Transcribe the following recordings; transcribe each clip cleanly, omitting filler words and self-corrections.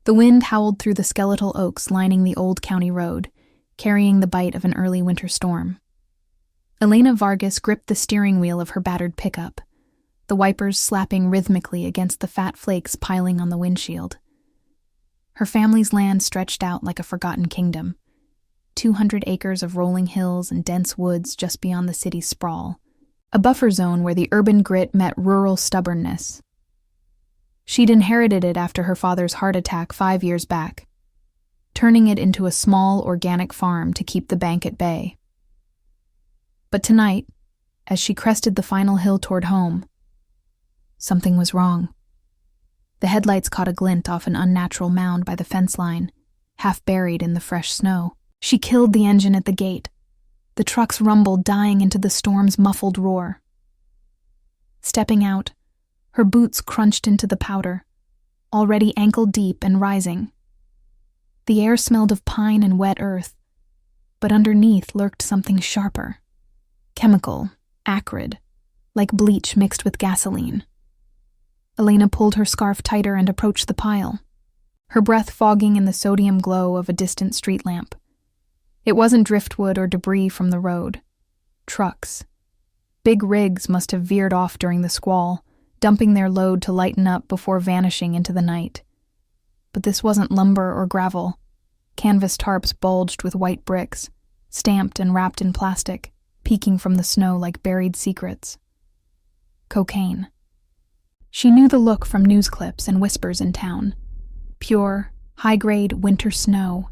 The wind howled through the skeletal oaks lining the old county road, carrying the bite of an early winter storm. Elena Vargas gripped the steering wheel of her battered pickup, the wipers slapping rhythmically against the fat flakes piling on the windshield. Her family's land stretched out like a forgotten kingdom, 200 acres of rolling hills and dense woods just beyond the city's sprawl, a buffer zone where the urban grit met rural stubbornness. She'd inherited it after her father's heart attack 5 years back, turning it into a small organic farm to keep the bank at bay. But tonight, as she crested the final hill toward home, something was wrong. The headlights caught a glint off an unnatural mound by the fence line, half buried in the fresh snow. She killed the engine at the gate, the truck's rumble dying into the storm's muffled roar. Stepping out, her boots crunched into the powder, already ankle-deep and rising. The air smelled of pine and wet earth, but underneath lurked something sharper. Chemical, acrid, like bleach mixed with gasoline. Elena pulled her scarf tighter and approached the pile, her breath fogging in the sodium glow of a distant street lamp. It wasn't driftwood or debris from the road. Trucks. Big rigs must have veered off during the squall, dumping their load to lighten up before vanishing into the night. But this wasn't lumber or gravel. Canvas tarps bulged with white bricks, stamped and wrapped in plastic, peeking from the snow like buried secrets. Cocaine. She knew the look from news clips and whispers in town. Pure, high-grade winter snow,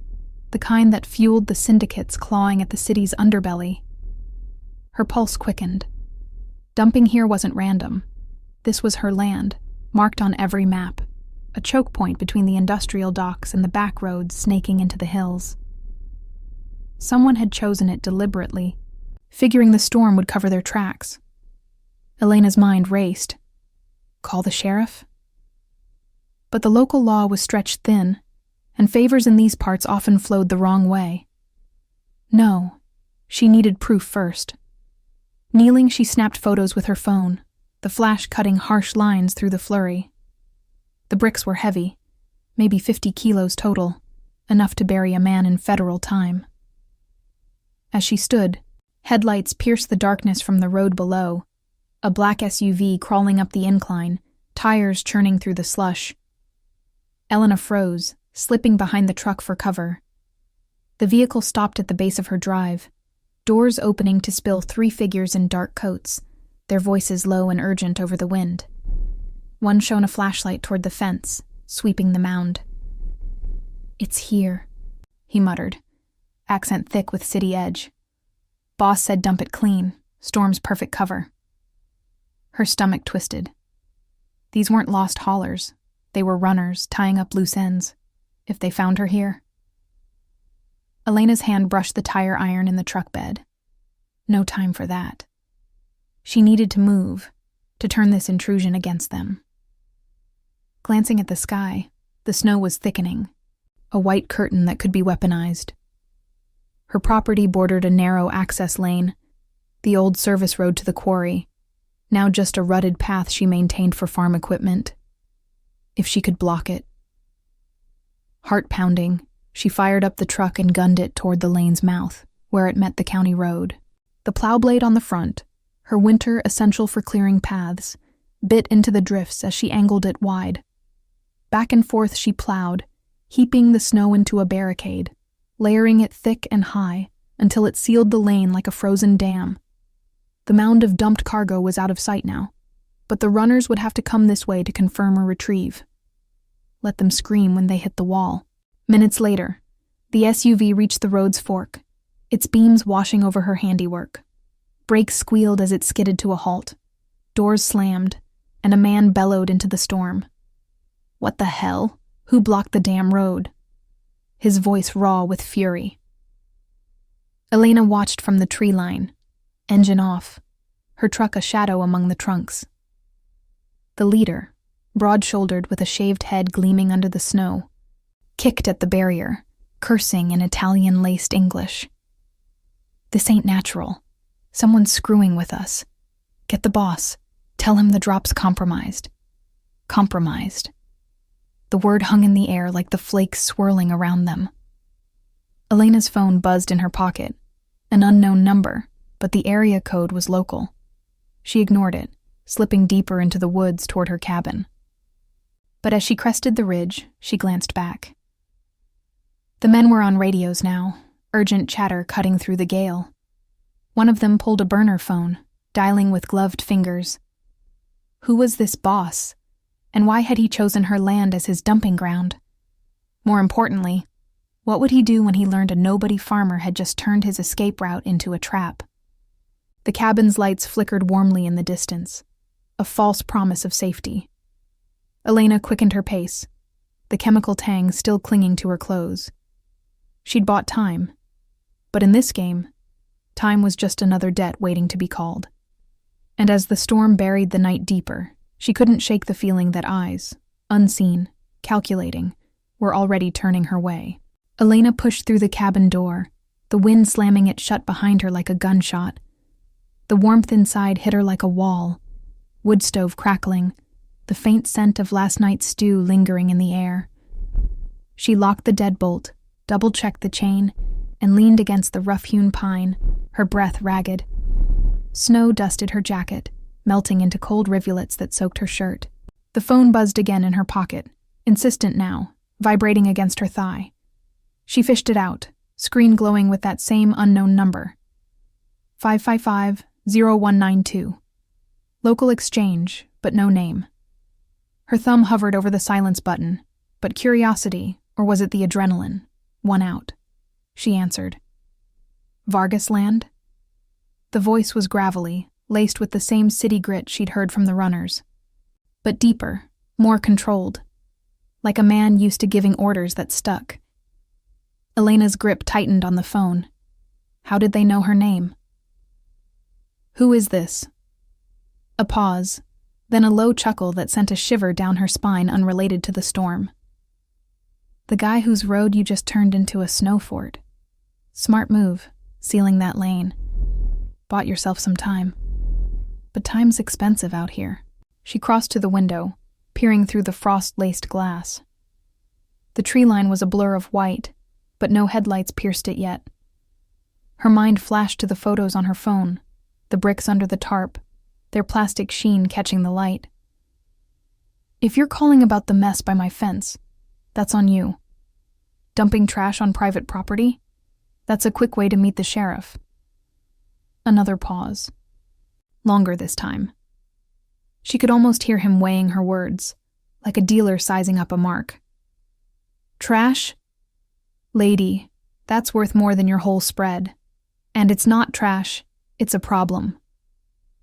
the kind that fueled the syndicates clawing at the city's underbelly. Her pulse quickened. Dumping here wasn't random. This was her land, marked on every map, a choke point between the industrial docks and the back roads snaking into the hills. Someone had chosen it deliberately, figuring the storm would cover their tracks. Elena's mind raced. Call the sheriff? But the local law was stretched thin, and favors in these parts often flowed the wrong way. No, she needed proof first. Kneeling, she snapped photos with her phone, the flash cutting harsh lines through the flurry. The bricks were heavy, maybe 50 kilos total, enough to bury a man in federal time. As she stood, headlights pierced the darkness from the road below, a black SUV crawling up the incline, tires churning through the slush. Elena froze, slipping behind the truck for cover. The vehicle stopped at the base of her drive, doors opening to spill 3 figures in dark coats, their voices low and urgent over the wind. One shone a flashlight toward the fence, sweeping the mound. "It's here," he muttered, accent thick with city edge. "Boss said dump it clean, storm's perfect cover." Her stomach twisted. These weren't lost haulers. They were runners, tying up loose ends, if they found her here. Elena's hand brushed the tire iron in the truck bed. No time for that. She needed to move, to turn this intrusion against them. Glancing at the sky, the snow was thickening, a white curtain that could be weaponized. Her property bordered a narrow access lane, the old service road to the quarry, now just a rutted path she maintained for farm equipment. If she could block it. Heart pounding, she fired up the truck and gunned it toward the lane's mouth, where it met the county road. The plow blade on the front, her winter essential for clearing paths, bit into the drifts as she angled it wide. Back and forth she plowed, heaping the snow into a barricade, layering it thick and high until it sealed the lane like a frozen dam. The mound of dumped cargo was out of sight now, but the runners would have to come this way to confirm or retrieve. Let them scream when they hit the wall. Minutes later, the SUV reached the road's fork, its beams washing over her handiwork. Brakes squealed as it skidded to a halt. Doors slammed, and a man bellowed into the storm. "What the hell? Who blocked the damn road?" His voice raw with fury. Elena watched from the tree line, engine off, her truck a shadow among the trunks. The leader, broad-shouldered with a shaved head gleaming under the snow, kicked at the barrier, cursing in Italian-laced English. "This ain't natural. Someone's screwing with us. Get the boss. Tell him the drop's compromised." Compromised. The word hung in the air like the flakes swirling around them. Elena's phone buzzed in her pocket. An unknown number, but the area code was local. She ignored it, slipping deeper into the woods toward her cabin. But as she crested the ridge, she glanced back. The men were on radios now, urgent chatter cutting through the gale. One of them pulled a burner phone, dialing with gloved fingers. Who was this boss? And why had he chosen her land as his dumping ground? More importantly, what would he do when he learned a nobody farmer had just turned his escape route into a trap? The cabin's lights flickered warmly in the distance, a false promise of safety. Elena quickened her pace, the chemical tang still clinging to her clothes. She'd bought time, but in this game, time was just another debt waiting to be called. And as the storm buried the night deeper, she couldn't shake the feeling that eyes, unseen, calculating, were already turning her way. Elena pushed through the cabin door, the wind slamming it shut behind her like a gunshot. The warmth inside hit her like a wall, wood stove crackling, the faint scent of last night's stew lingering in the air. She locked the deadbolt, double-checked the chain, and leaned against the rough-hewn pine, her breath ragged. Snow dusted her jacket, melting into cold rivulets that soaked her shirt. The phone buzzed again in her pocket, insistent now, vibrating against her thigh. She fished it out, screen glowing with that same unknown number. 555-0192. Local exchange, but no name. Her thumb hovered over the silence button, but curiosity, or was it the adrenaline, won out. She answered. Vargas land? The voice was gravelly, laced with the same city grit she'd heard from the runners. But deeper, more controlled. Like a man used to giving orders that stuck. Elena's grip tightened on the phone. How did they know her name? Who is this? A pause, then a low chuckle that sent a shiver down her spine unrelated to the storm. The guy whose road you just turned into a snow fort. Smart move, sealing that lane. Bought yourself some time. But time's expensive out here. She crossed to the window, peering through the frost-laced glass. The tree line was a blur of white, but no headlights pierced it yet. Her mind flashed to the photos on her phone, the bricks under the tarp, their plastic sheen catching the light. If you're calling about the mess by my fence, that's on you. Dumping trash on private property? That's a quick way to meet the sheriff. Another pause. Longer this time. She could almost hear him weighing her words, like a dealer sizing up a mark. Trash? Lady, that's worth more than your whole spread. And it's not trash, it's a problem.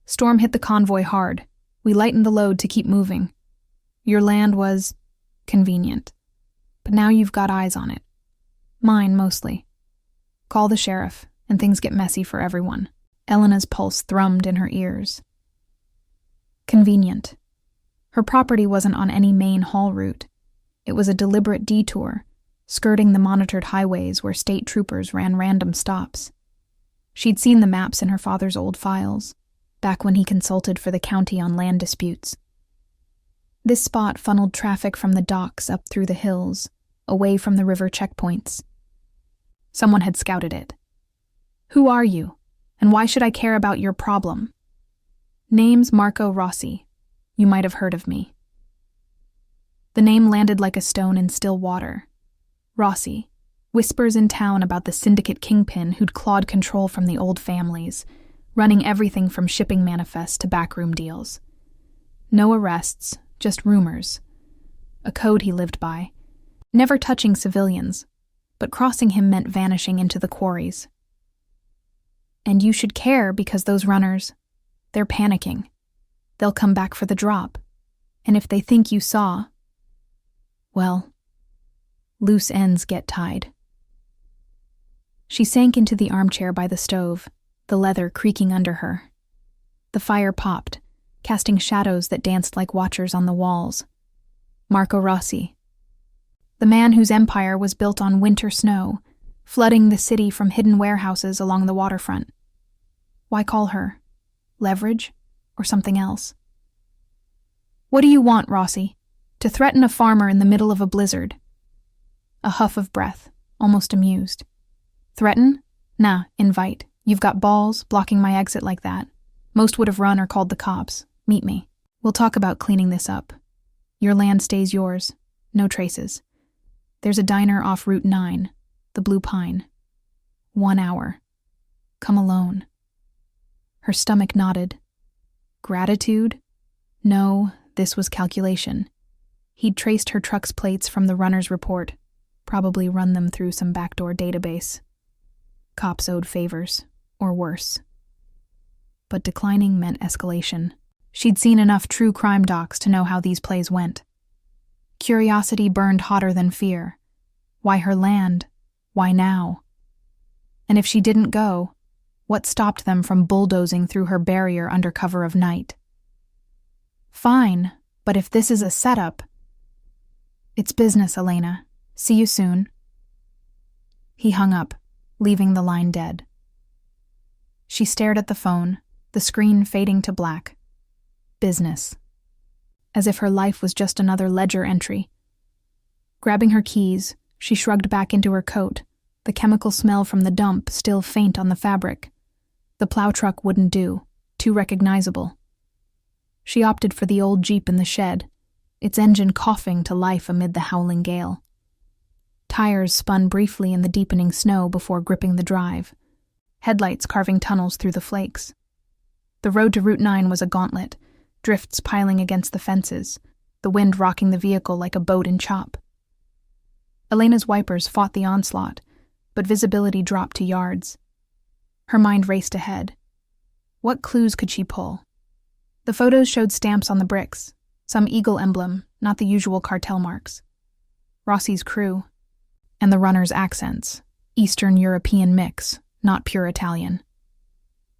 Storm hit the convoy hard. We lightened the load to keep moving. Your land was convenient. But now you've got eyes on it. Mine, mostly. Call the sheriff, and things get messy for everyone. Elena's pulse thrummed in her ears. Convenient. Her property wasn't on any main haul route. It was a deliberate detour, skirting the monitored highways where state troopers ran random stops. She'd seen the maps in her father's old files, back when he consulted for the county on land disputes. This spot funneled traffic from the docks up through the hills, away from the river checkpoints. Someone had scouted it. Who are you, and why should I care about your problem? Name's Marco Rossi. You might have heard of me. The name landed like a stone in still water. Rossi. Whispers in town about the syndicate kingpin who'd clawed control from the old families, running everything from shipping manifests to backroom deals. No arrests, just rumors. A code he lived by. Never touching civilians, but crossing him meant vanishing into the quarries. And you should care because those runners, they're panicking. They'll come back for the drop. And if they think you saw, well, loose ends get tied. She sank into the armchair by the stove, the leather creaking under her. The fire popped, casting shadows that danced like watchers on the walls. Marco Rossi. The man whose empire was built on winter snow, flooding the city from hidden warehouses along the waterfront. Why call her? Leverage? Or something else? What do you want, Rossi? To threaten a farmer in the middle of a blizzard. A huff of breath, almost amused. Threaten? Nah, invite. You've got balls, blocking my exit like that. Most would have run or called the cops. Meet me. We'll talk about cleaning this up. Your land stays yours. No traces. There's a diner off Route 9, the Blue Pine. 1 hour. Come alone. Her stomach nodded. Gratitude? No, this was calculation. He'd traced her truck's plates from the runner's report, probably run them through some backdoor database. Cops owed favors, or worse. But declining meant escalation. She'd seen enough true crime docs to know how these plays went. Curiosity burned hotter than fear. Why her land? Why now? And if she didn't go, what stopped them from bulldozing through her barrier under cover of night? Fine, but if this is a setup... It's business, Elena. See you soon. He hung up, leaving the line dead. She stared at the phone, the screen fading to black. Business. As if her life was just another ledger entry. Grabbing her keys, she shrugged back into her coat, the chemical smell from the dump still faint on the fabric. The plow truck wouldn't do, too recognizable. She opted for the old Jeep in the shed, its engine coughing to life amid the howling gale. Tires spun briefly in the deepening snow before gripping the drive, headlights carving tunnels through the flakes. The road to Route 9 was a gauntlet, drifts piling against the fences, the wind rocking the vehicle like a boat in chop. Elena's wipers fought the onslaught, but visibility dropped to yards. Her mind raced ahead. What clues could she pull? The photos showed stamps on the bricks, some eagle emblem, not the usual cartel marks. Rossi's crew. And the runner's accents, Eastern European mix, not pure Italian.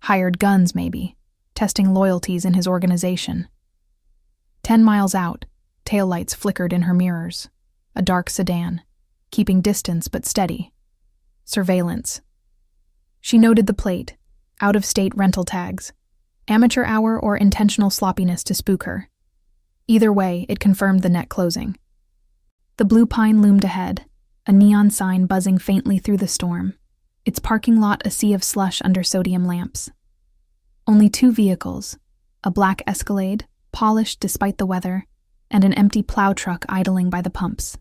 Hired guns, maybe, testing loyalties in his organization. 10 miles out, taillights flickered in her mirrors. A dark sedan, keeping distance but steady. Surveillance. She noted the plate, out-of-state rental tags, amateur hour or intentional sloppiness to spook her. Either way, it confirmed the net closing. The Blue Pine loomed ahead, a neon sign buzzing faintly through the storm, its parking lot a sea of slush under sodium lamps. Only 2 vehicles, a black Escalade, polished despite the weather, and an empty plow truck idling by the pumps.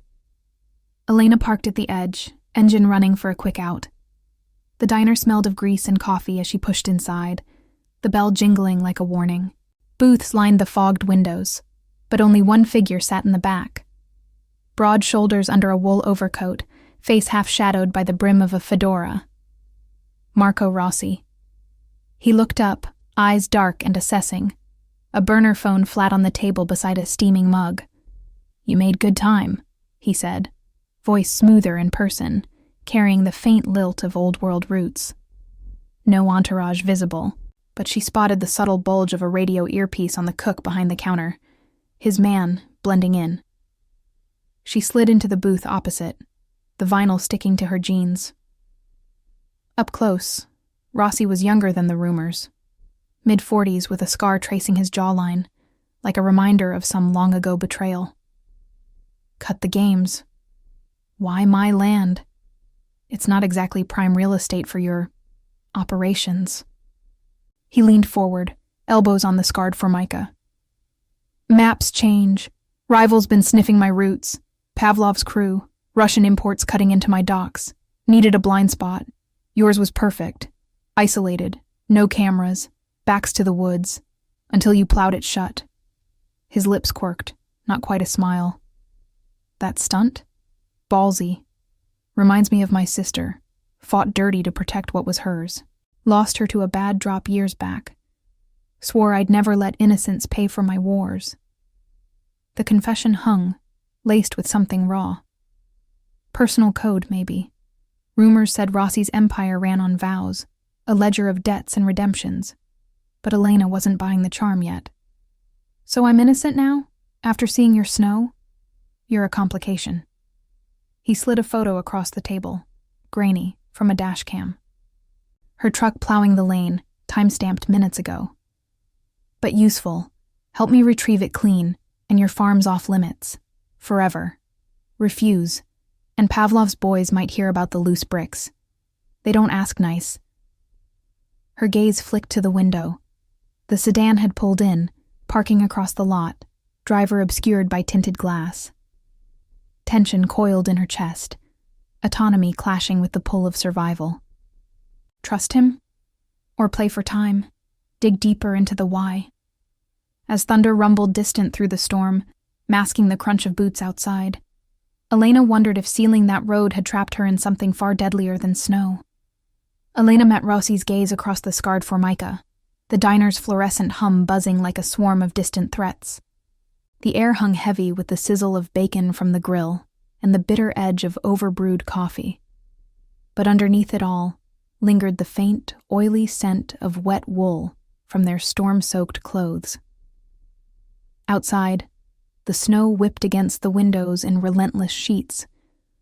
Elena parked at the edge, engine running for a quick out. The diner smelled of grease and coffee as she pushed inside, the bell jingling like a warning. Booths lined the fogged windows, but only one figure sat in the back. Broad shoulders under a wool overcoat, face half shadowed by the brim of a fedora. Marco Rossi. He looked up, eyes dark and assessing, a burner phone flat on the table beside a steaming mug. "You made good time," he said, voice smoother in person, carrying the faint lilt of old-world roots. No entourage visible, but she spotted the subtle bulge of a radio earpiece on the cook behind the counter, his man blending in. She slid into the booth opposite, the vinyl sticking to her jeans. Up close, Rossi was younger than the rumors, mid-40s with a scar tracing his jawline, like a reminder of some long-ago betrayal. Cut the games. Why my land? It's not exactly prime real estate for your operations. He leaned forward, elbows on the scarred formica. Maps change. Rivals been sniffing my roots. Pavlov's crew. Russian imports cutting into my docks. Needed a blind spot. Yours was perfect. Isolated. No cameras. Backs to the woods. Until you plowed it shut. His lips quirked. Not quite a smile. That stunt? Ballsy. Reminds me of my sister. Fought dirty to protect what was hers. Lost her to a bad drop years back. Swore I'd never let innocence pay for my wars. The confession hung, laced with something raw. Personal code, maybe. Rumors said Rossi's empire ran on vows, a ledger of debts and redemptions. But Elena wasn't buying the charm yet. So I'm innocent now? After seeing your snow? You're a complication. He slid a photo across the table, grainy, from a dash cam. Her truck plowing the lane, time-stamped minutes ago. But useful. Help me retrieve it clean, and your farm's off limits. Forever. Refuse. And Pavlov's boys might hear about the loose bricks. They don't ask nice. Her gaze flicked to the window. The sedan had pulled in, parking across the lot, driver obscured by tinted glass. Tension coiled in her chest, autonomy clashing with the pull of survival. Trust him? Or play for time? Dig deeper into the why? As thunder rumbled distant through the storm, masking the crunch of boots outside, Elena wondered if sealing that road had trapped her in something far deadlier than snow. Elena met Rossi's gaze across the scarred formica, the diner's fluorescent hum buzzing like a swarm of distant threats. The air hung heavy with the sizzle of bacon from the grill and the bitter edge of overbrewed coffee. But underneath it all lingered the faint, oily scent of wet wool from their storm-soaked clothes. Outside, the snow whipped against the windows in relentless sheets,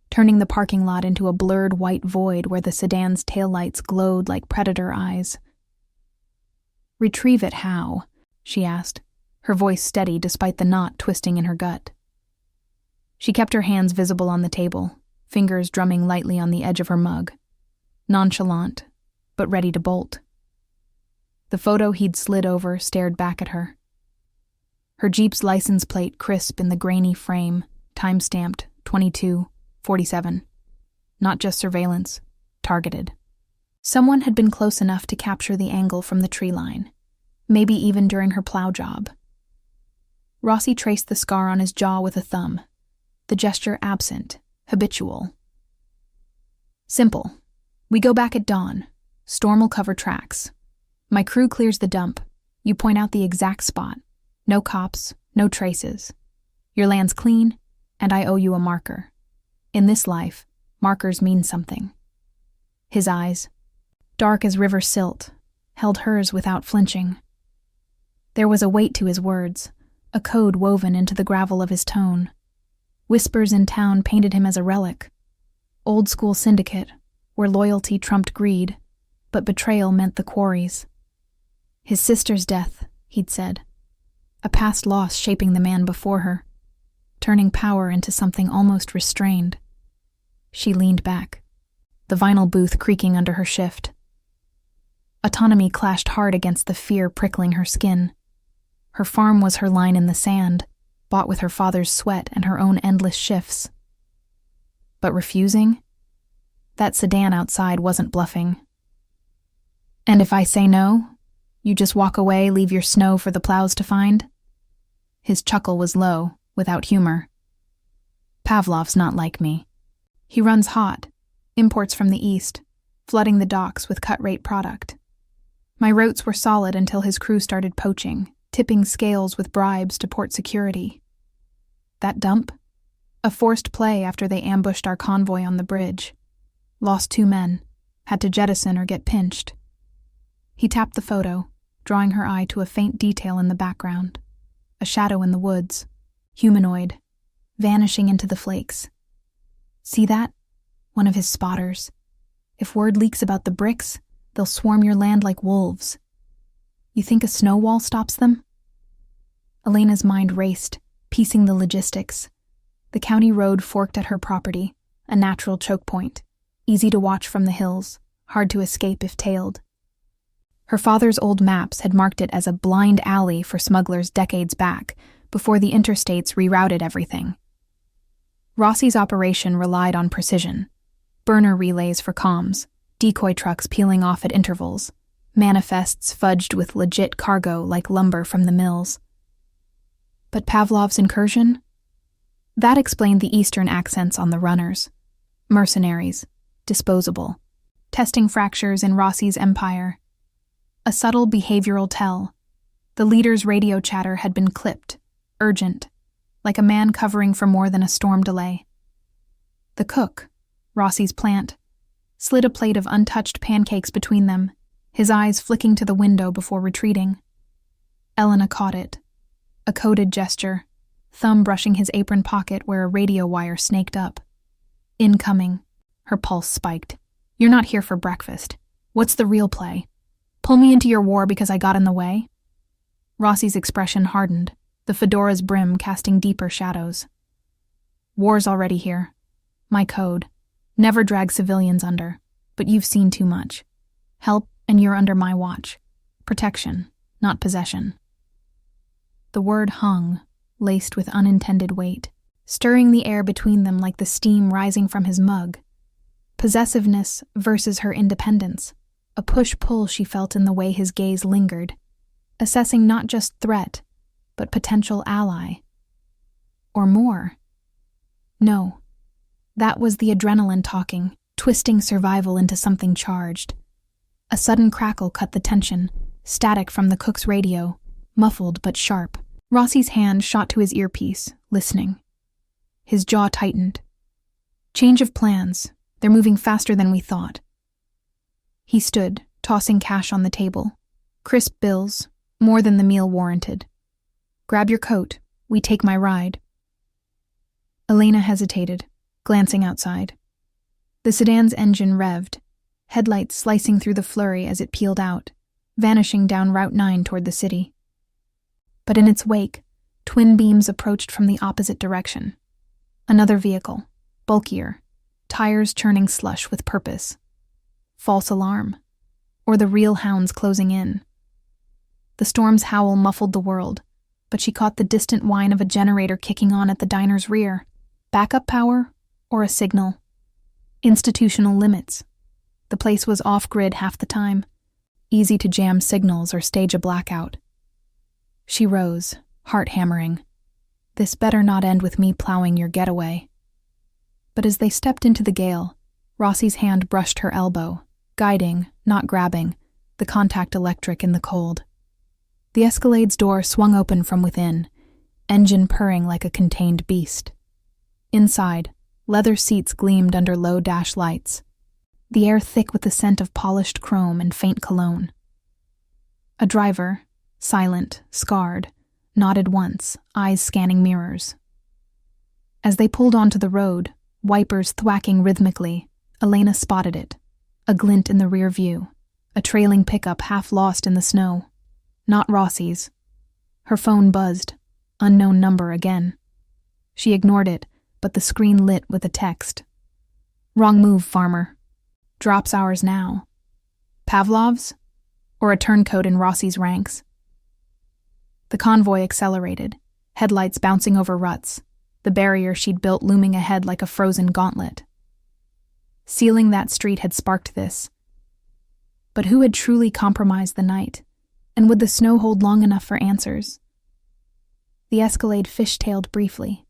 turning the parking lot into a blurred white void where the sedan's taillights glowed like predator eyes. "Retrieve it how?" she asked, her voice steady despite the knot twisting in her gut. She kept her hands visible on the table, fingers drumming lightly on the edge of her mug, nonchalant, but ready to bolt. The photo he'd slid over stared back at her. Her Jeep's license plate crisp in the grainy frame, time-stamped 22/47. Not just surveillance, targeted. Someone had been close enough to capture the angle from the tree line, maybe even during her plow job. Rossi traced the scar on his jaw with a thumb, the gesture absent, habitual. "Simple. We go back at dawn. Storm will cover tracks. My crew clears the dump. You point out the exact spot. No cops, no traces. Your land's clean, and I owe you a marker. In this life, markers mean something." His eyes, dark as river silt, held hers without flinching. There was a weight to his words, a code woven into the gravel of his tone. Whispers in town painted him as a relic. Old-school syndicate, where loyalty trumped greed, but betrayal meant the quarries. His sister's death, he'd said. A past loss shaping the man before her, turning power into something almost restrained. She leaned back, the vinyl booth creaking under her shift. Autonomy clashed hard against the fear prickling her skin. Her farm was her line in the sand, bought with her father's sweat and her own endless shifts. But refusing? That sedan outside wasn't bluffing. "And if I say no, you just walk away, leave your snow for the plows to find?" His chuckle was low, without humor. "Pavlov's not like me. He runs hot, imports from the east, flooding the docks with cut-rate product. My routes were solid until his crew started poaching, tipping scales with bribes to port security. That dump? A forced play after they ambushed our convoy on the bridge. Lost 2 men, had to jettison or get pinched." He tapped the photo, drawing her eye to a faint detail in the background. A shadow in the woods, humanoid, vanishing into the flakes. "See that? One of his spotters. If word leaks about the bricks, they'll swarm your land like wolves. You think a snow wall stops them?" Elena's mind raced, piecing the logistics. The county road forked at her property, a natural choke point, easy to watch from the hills, hard to escape if tailed. Her father's old maps had marked it as a blind alley for smugglers decades back, before the interstates rerouted everything. Rossi's operation relied on precision. Burner relays for comms, decoy trucks peeling off at intervals, manifests fudged with legit cargo like lumber from the mills. But Pavlov's incursion? That explained the eastern accents on the runners. Mercenaries, disposable, testing fractures in Rossi's empire. A subtle behavioral tell. The leader's radio chatter had been clipped, urgent, like a man covering for more than a storm delay. The cook, Rossi's plant, slid a plate of untouched pancakes between them, his eyes flicking to the window before retreating. Elena caught it. A coded gesture, thumb brushing his apron pocket where a radio wire snaked up. Incoming. Her pulse spiked. "You're not here for breakfast. What's the real play? Pull me into your war because I got in the way?" Rossi's expression hardened, the fedora's brim casting deeper shadows. War's already here. My code. Never drag civilians under, but you've seen too much. Help, and you're under my watch. Protection, not possession. The word hung, laced with unintended weight, stirring the air between them like the steam rising from his mug. Possessiveness versus her independence, a push-pull she felt in the way his gaze lingered, assessing not just threat, but potential ally. Or more. No, that was the adrenaline talking, twisting survival into something charged. A sudden crackle cut the tension, static from the cook's radio, muffled but sharp. Rossi's hand shot to his earpiece, listening. His jaw tightened. Change of plans. They're moving faster than we thought. He stood, tossing cash on the table. Crisp bills, more than the meal warranted. Grab your coat. We take my ride. Elena hesitated, glancing outside. The sedan's engine revved, headlights slicing through the flurry as it peeled out, vanishing down Route 9 toward the city. But in its wake, twin beams approached from the opposite direction. Another vehicle, bulkier, tires churning slush with purpose. False alarm, or the real hounds closing in. The storm's howl muffled the world, but she caught the distant whine of a generator kicking on at the diner's rear. Backup power, or a signal. Institutional limits. The place was off-grid half the time, easy to jam signals or stage a blackout. She rose, heart hammering. This better not end with me plowing your getaway. But as they stepped into the gale, Rossi's hand brushed her elbow, guiding, not grabbing, the contact electric in the cold. The Escalade's door swung open from within, engine purring like a contained beast. Inside, leather seats gleamed under low dash lights, the air thick with the scent of polished chrome and faint cologne. A driver, silent, scarred, nodded once, eyes scanning mirrors. As they pulled onto the road, wipers thwacking rhythmically, Elena spotted it, a glint in the rear view, a trailing pickup half lost in the snow. Not Rossi's. Her phone buzzed, unknown number again. She ignored it, but the screen lit with a text. Wrong move, farmer. Drops ours now. Pavlov's? Or a turncoat in Rossi's ranks? The convoy accelerated, headlights bouncing over ruts, the barrier she'd built looming ahead like a frozen gauntlet. Sealing that street had sparked this. But who had truly compromised the night? And would the snow hold long enough for answers? The Escalade fishtailed briefly,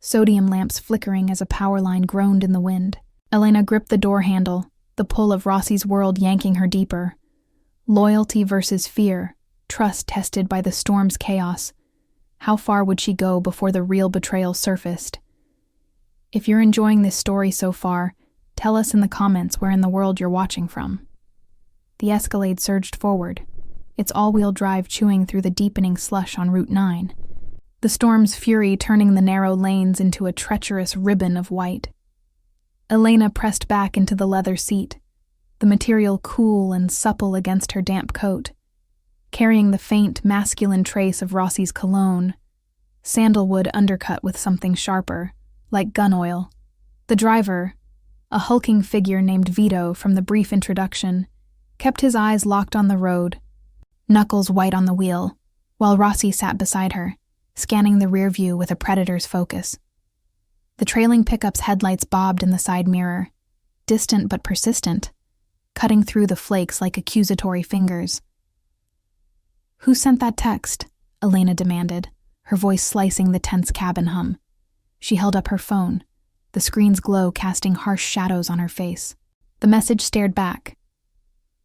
sodium lamps flickering as a power line groaned in the wind. Elena gripped the door handle, the pull of Rossi's world yanking her deeper. Loyalty versus fear, trust tested by the storm's chaos. How far would she go before the real betrayal surfaced? If you're enjoying this story so far, tell us in the comments where in the world you're watching from. The Escalade surged forward, its all-wheel drive chewing through the deepening slush on Route 9. The storm's fury turning the narrow lanes into a treacherous ribbon of white. Elena pressed back into the leather seat, the material cool and supple against her damp coat, carrying the faint, masculine trace of Rossi's cologne, sandalwood undercut with something sharper, like gun oil. The driver, a hulking figure named Vito from the brief introduction, kept his eyes locked on the road, knuckles white on the wheel, while Rossi sat beside her, scanning the rear view with a predator's focus. The trailing pickup's headlights bobbed in the side mirror, distant but persistent, cutting through the flakes like accusatory fingers. "Who sent that text?" Elena demanded, her voice slicing the tense cabin hum. She held up her phone, the screen's glow casting harsh shadows on her face. The message stared back.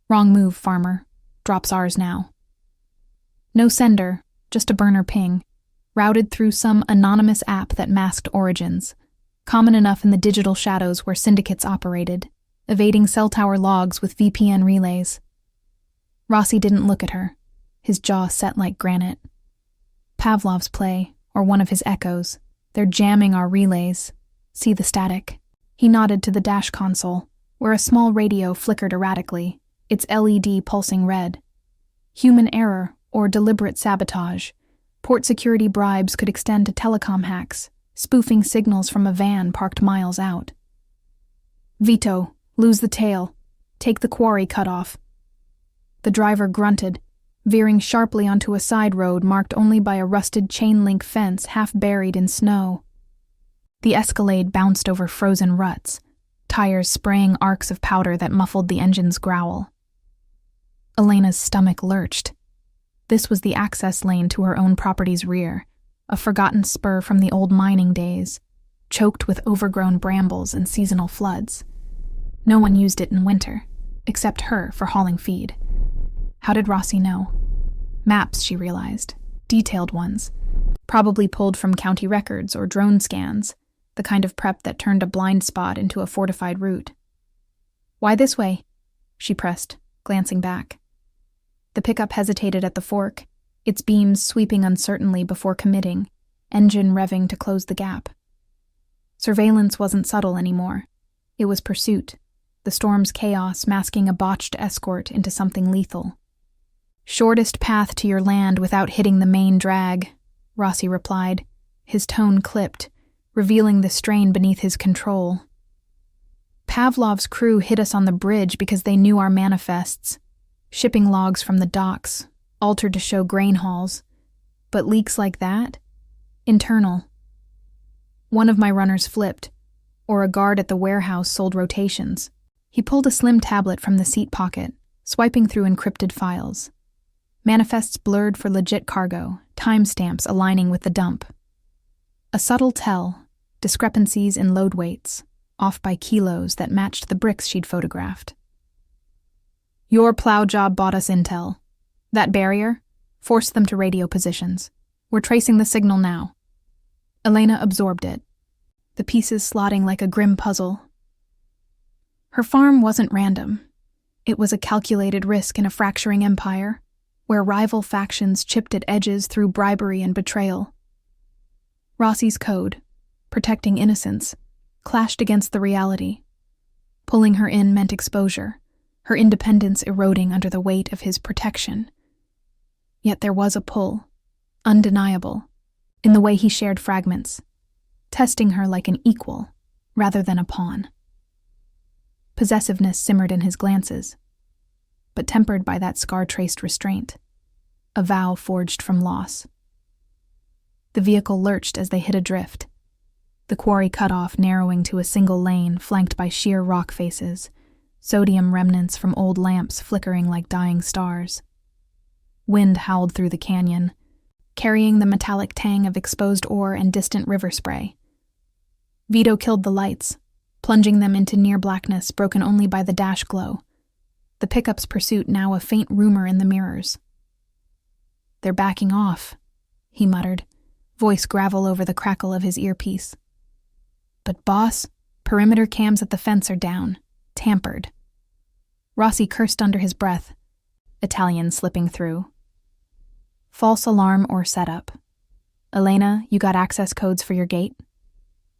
"Wrong move, farmer. Drops ours now." No sender, just a burner ping, routed through some anonymous app that masked origins, common enough in the digital shadows where syndicates operated, evading cell tower logs with VPN relays. Rossi didn't look at her, his jaw set like granite. Pavlov's play, or one of his echoes. They're jamming our relays. See the static. He nodded to the dash console, where a small radio flickered erratically, its LED pulsing red. Human error or deliberate sabotage. Port security bribes could extend to telecom hacks, spoofing signals from a van parked miles out. "Vito, lose the tail. Take the quarry cutoff." The driver grunted, veering sharply onto a side road marked only by a rusted chain-link fence half buried in snow. The Escalade bounced over frozen ruts, tires spraying arcs of powder that muffled the engine's growl. Elena's stomach lurched. This was the access lane to her own property's rear, a forgotten spur from the old mining days, choked with overgrown brambles and seasonal floods. No one used it in winter, except her for hauling feed. How did Rossi know? Maps, she realized. Detailed ones. Probably pulled from county records or drone scans, the kind of prep that turned a blind spot into a fortified route. "Why this way?" she pressed, glancing back. The pickup hesitated at the fork, its beams sweeping uncertainly before committing, engine revving to close the gap. Surveillance wasn't subtle anymore. It was pursuit, the storm's chaos masking a botched escort into something lethal. "Shortest path to your land without hitting the main drag," Rossi replied, his tone clipped, revealing the strain beneath his control. "Pavlov's crew hit us on the bridge because they knew our manifests. Shipping logs from the docks, altered to show grain hauls. But leaks like that? Internal. One of my runners flipped, or a guard at the warehouse sold rotations." He pulled a slim tablet from the seat pocket, swiping through encrypted files. Manifests blurred for legit cargo, timestamps aligning with the dump. A subtle tell, discrepancies in load weights, off by kilos that matched the bricks she'd photographed. "Your plow job bought us intel. That barrier? Forced them to radio positions. We're tracing the signal now." Elena absorbed it, the pieces slotting like a grim puzzle. Her farm wasn't random. It was a calculated risk in a fracturing empire, where rival factions chipped at edges through bribery and betrayal. Rossi's code, protecting innocence, clashed against the reality. Pulling her in meant exposure, her independence eroding under the weight of his protection. Yet there was a pull, undeniable, in the way he shared fragments, testing her like an equal rather than a pawn. Possessiveness simmered in his glances, but tempered by that scar-traced restraint, a vow forged from loss. The vehicle lurched as they hit a drift, the quarry cutoff narrowing to a single lane flanked by sheer rock faces, sodium remnants from old lamps flickering like dying stars. Wind howled through the canyon, carrying the metallic tang of exposed ore and distant river spray. Vito killed the lights, plunging them into near blackness broken only by the dash glow, the pickup's pursuit now a faint rumor in the mirrors. "They're backing off," he muttered, voice gravel over the crackle of his earpiece. "But boss, perimeter cams at the fence are down, tampered." Rossi cursed under his breath, Italian slipping through. "False alarm or setup. Elena, you got access codes for your gate?"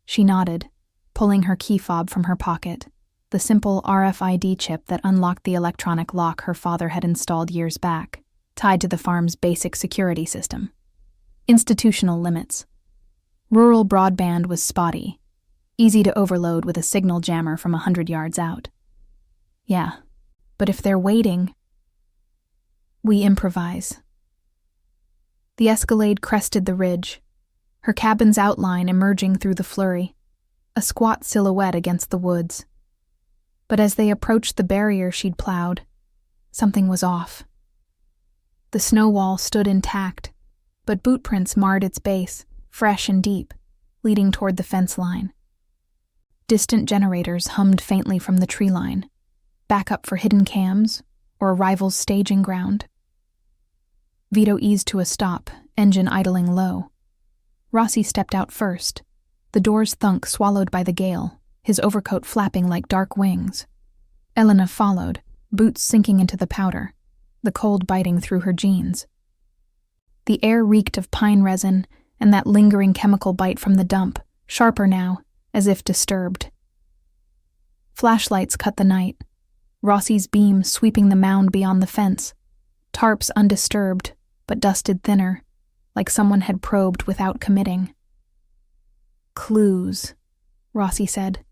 She nodded, pulling her key fob from her pocket, the simple RFID chip that unlocked the electronic lock her father had installed years back, tied to the farm's basic security system. Institutional limits. Rural broadband was spotty, easy to overload with a signal jammer from 100 yards out. "Yeah, but if they're waiting..." "We improvise." The Escalade crested the ridge, her cabin's outline emerging through the flurry, a squat silhouette against the woods. But as they approached the barrier she'd plowed, something was off. The snow wall stood intact, but boot prints marred its base, fresh and deep, leading toward the fence line. Distant generators hummed faintly from the tree line, backup for hidden cams or a rival's staging ground. Vito eased to a stop, engine idling low. Rossi stepped out first, the door's thunk swallowed by the gale, his overcoat flapping like dark wings. Elena followed, boots sinking into the powder, the cold biting through her jeans. The air reeked of pine resin and that lingering chemical bite from the dump, sharper now, as if disturbed. Flashlights cut the night, Rossi's beam sweeping the mound beyond the fence, tarps undisturbed, but dusted thinner, like someone had probed without committing. Clues, Rossi said,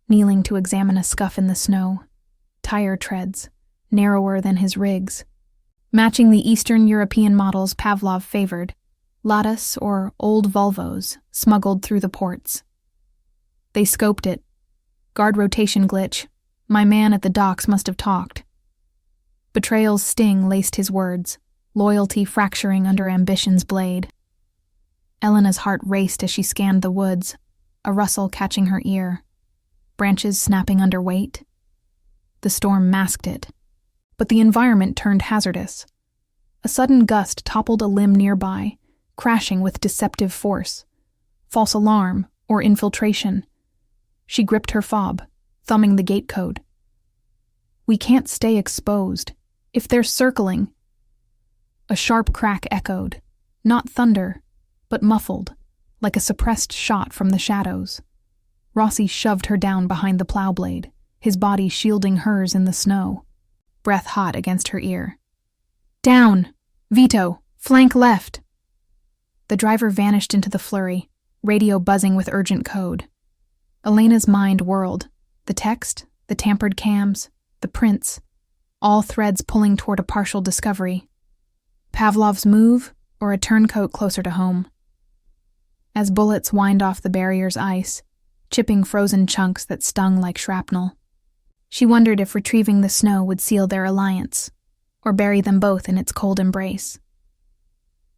kneeling to examine a scuff in the snow. Tire treads, narrower than his rigs, matching the Eastern European models Pavlov favored, Ladas or old Volvos smuggled through the ports. They scoped it. Guard rotation glitch. My man at the docks must have talked. Betrayal's sting laced his words, loyalty fracturing under ambition's blade. Elena's heart raced as she scanned the woods, a rustle catching her ear. Branches snapping under weight. The storm masked it, but the environment turned hazardous. A sudden gust toppled a limb nearby, crashing with deceptive force. False alarm or infiltration. She gripped her fob, thumbing the gate code. We can't stay exposed. If they're circling... A sharp crack echoed, not thunder, but muffled, like a suppressed shot from the shadows. Rossi shoved her down behind the plow blade, his body shielding hers in the snow, breath hot against her ear. Down! Vito! Flank left! The driver vanished into the flurry, radio buzzing with urgent code. Elena's mind whirled. The text, the tampered cams, the prints, all threads pulling toward a partial discovery. Pavlov's move, or a turncoat closer to home. As bullets whined off the barrier's ice, chipping frozen chunks that stung like shrapnel, she wondered if retrieving the snow would seal their alliance, or bury them both in its cold embrace.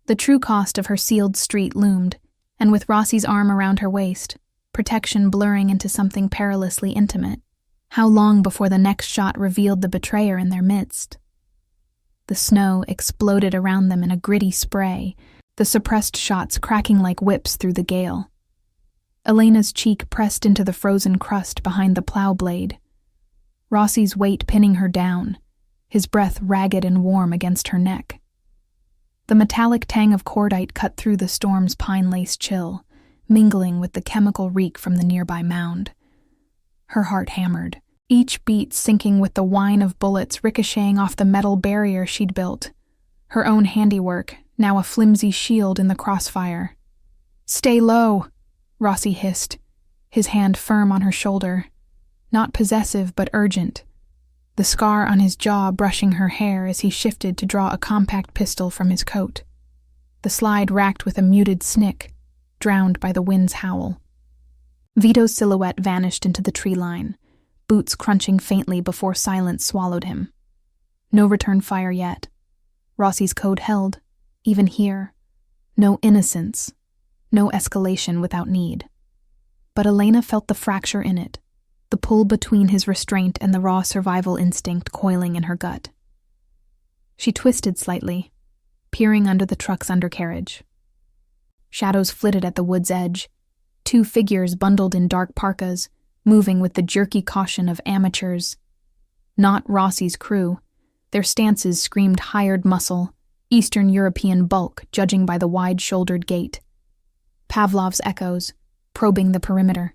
The true cost of her sealed street loomed, and with Rossi's arm around her waist, protection blurring into something perilously intimate, how long before the next shot revealed the betrayer in their midst? The snow exploded around them in a gritty spray, the suppressed shots cracking like whips through the gale. Elena's cheek pressed into the frozen crust behind the plow blade, Rossi's weight pinning her down, his breath ragged and warm against her neck. The metallic tang of cordite cut through the storm's pine-lace chill, mingling with the chemical reek from the nearby mound. Her heart hammered, each beat syncing with the whine of bullets ricocheting off the metal barrier she'd built, her own handiwork, now a flimsy shield in the crossfire. "Stay low," Rossi hissed, his hand firm on her shoulder, not possessive but urgent, the scar on his jaw brushing her hair as he shifted to draw a compact pistol from his coat. The slide racked with a muted snick, drowned by the wind's howl. Vito's silhouette vanished into the tree line, boots crunching faintly before silence swallowed him. No return fire yet. Rossi's code held, even here. No innocence, no escalation without need. But Elena felt the fracture in it, the pull between his restraint and the raw survival instinct coiling in her gut. She twisted slightly, peering under the truck's undercarriage. Shadows flitted at the wood's edge, two figures bundled in dark parkas, moving with the jerky caution of amateurs. Not Rossi's crew. Their stances screamed hired muscle, Eastern European bulk judging by the wide-shouldered gait. Pavlov's echoes, probing the perimeter.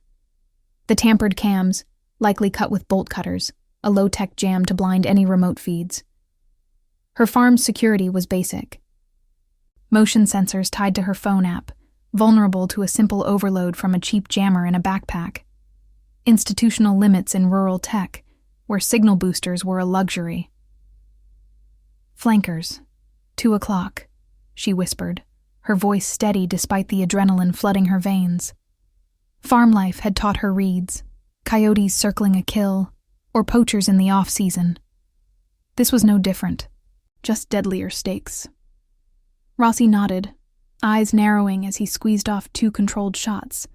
The tampered cams, likely cut with bolt cutters, a low-tech jam to blind any remote feeds. Her farm's security was basic. Motion sensors tied to her phone app, vulnerable to a simple overload from a cheap jammer in a backpack. Institutional limits in rural tech, where signal boosters were a luxury. "Flankers. 2 o'clock," she whispered, her voice steady despite the adrenaline flooding her veins. Farm life had taught her reads, coyotes circling a kill, or poachers in the off-season. This was no different, just deadlier stakes. Rossi nodded, eyes narrowing as he squeezed off 2 controlled shots,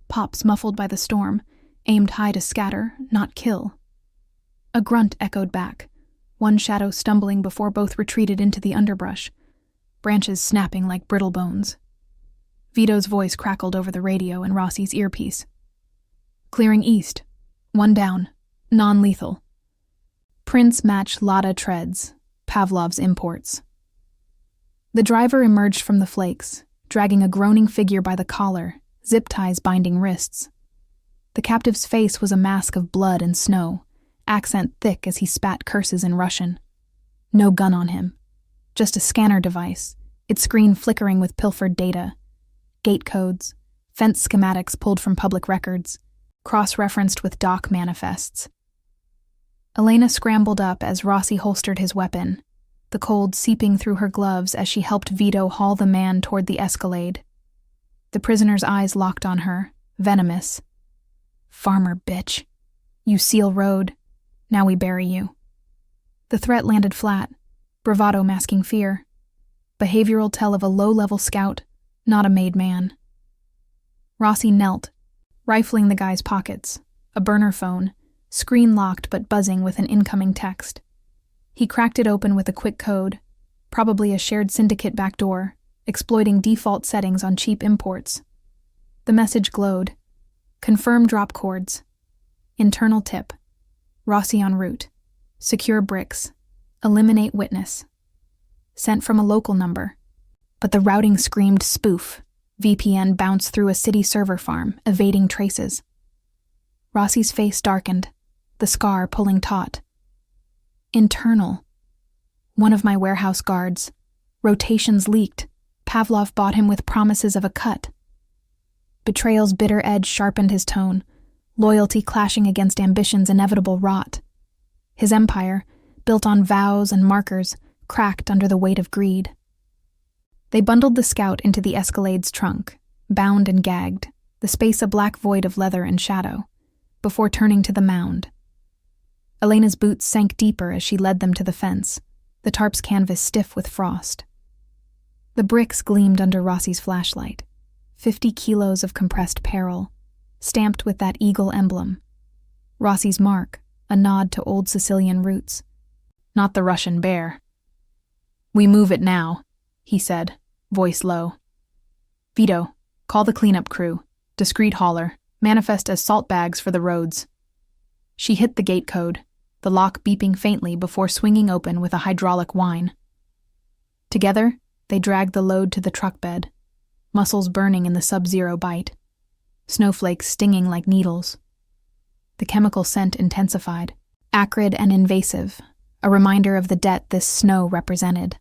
pops muffled by the storm, aimed high to scatter, not kill. A grunt echoed back, one shadow stumbling before both retreated into the underbrush, branches snapping like brittle bones. Vito's voice crackled over the radio in Rossi's earpiece. "Clearing east. 1 down. Non-lethal. Prints match Lada treads, Pavlov's imports." The driver emerged from the flakes, dragging a groaning figure by the collar, zip ties binding wrists. The captive's face was a mask of blood and snow, accent thick as he spat curses in Russian. No gun on him. Just a scanner device, its screen flickering with pilfered data. Gate codes, fence schematics pulled from public records, cross-referenced with dock manifests. Elena scrambled up as Rossi holstered his weapon, the cold seeping through her gloves as she helped Vito haul the man toward the Escalade. The prisoner's eyes locked on her, venomous. "Farmer bitch. You seal road. Now we bury you." The threat landed flat, bravado masking fear. Behavioral tell of a low-level scout, not a made man. Rossi knelt, rifling the guy's pockets, a burner phone, screen locked but buzzing with an incoming text. He cracked it open with a quick code, probably a shared syndicate backdoor, exploiting default settings on cheap imports. The message glowed. Confirm drop cords. Internal tip. Rossi en route. Secure bricks. Eliminate witness. Sent from a local number. But the routing screamed spoof. VPN bounced through a city server farm, evading traces. Rossi's face darkened, the scar pulling taut. Internal. One of my warehouse guards. Rotations leaked. Pavlov bought him with promises of a cut. Betrayal's bitter edge sharpened his tone, loyalty clashing against ambition's inevitable rot. His empire, built on vows and markers, cracked under the weight of greed. They bundled the scout into the Escalade's trunk, bound and gagged, the space a black void of leather and shadow, before turning to the mound. Elena's boots sank deeper as she led them to the fence, the tarp's canvas stiff with frost. The bricks gleamed under Rossi's flashlight, 50 kilos of compressed peril, stamped with that eagle emblem. Rossi's mark, a nod to old Sicilian roots. Not the Russian bear. "We move it now," he said, voice low. "Vito, call the cleanup crew. Discreet hauler. Manifest as salt bags for the roads." She hit the gate code, the lock beeping faintly before swinging open with a hydraulic whine. Together, they dragged the load to the truck bed, muscles burning in the sub-zero bite, snowflakes stinging like needles. The chemical scent intensified, acrid and invasive, a reminder of the debt this snow represented.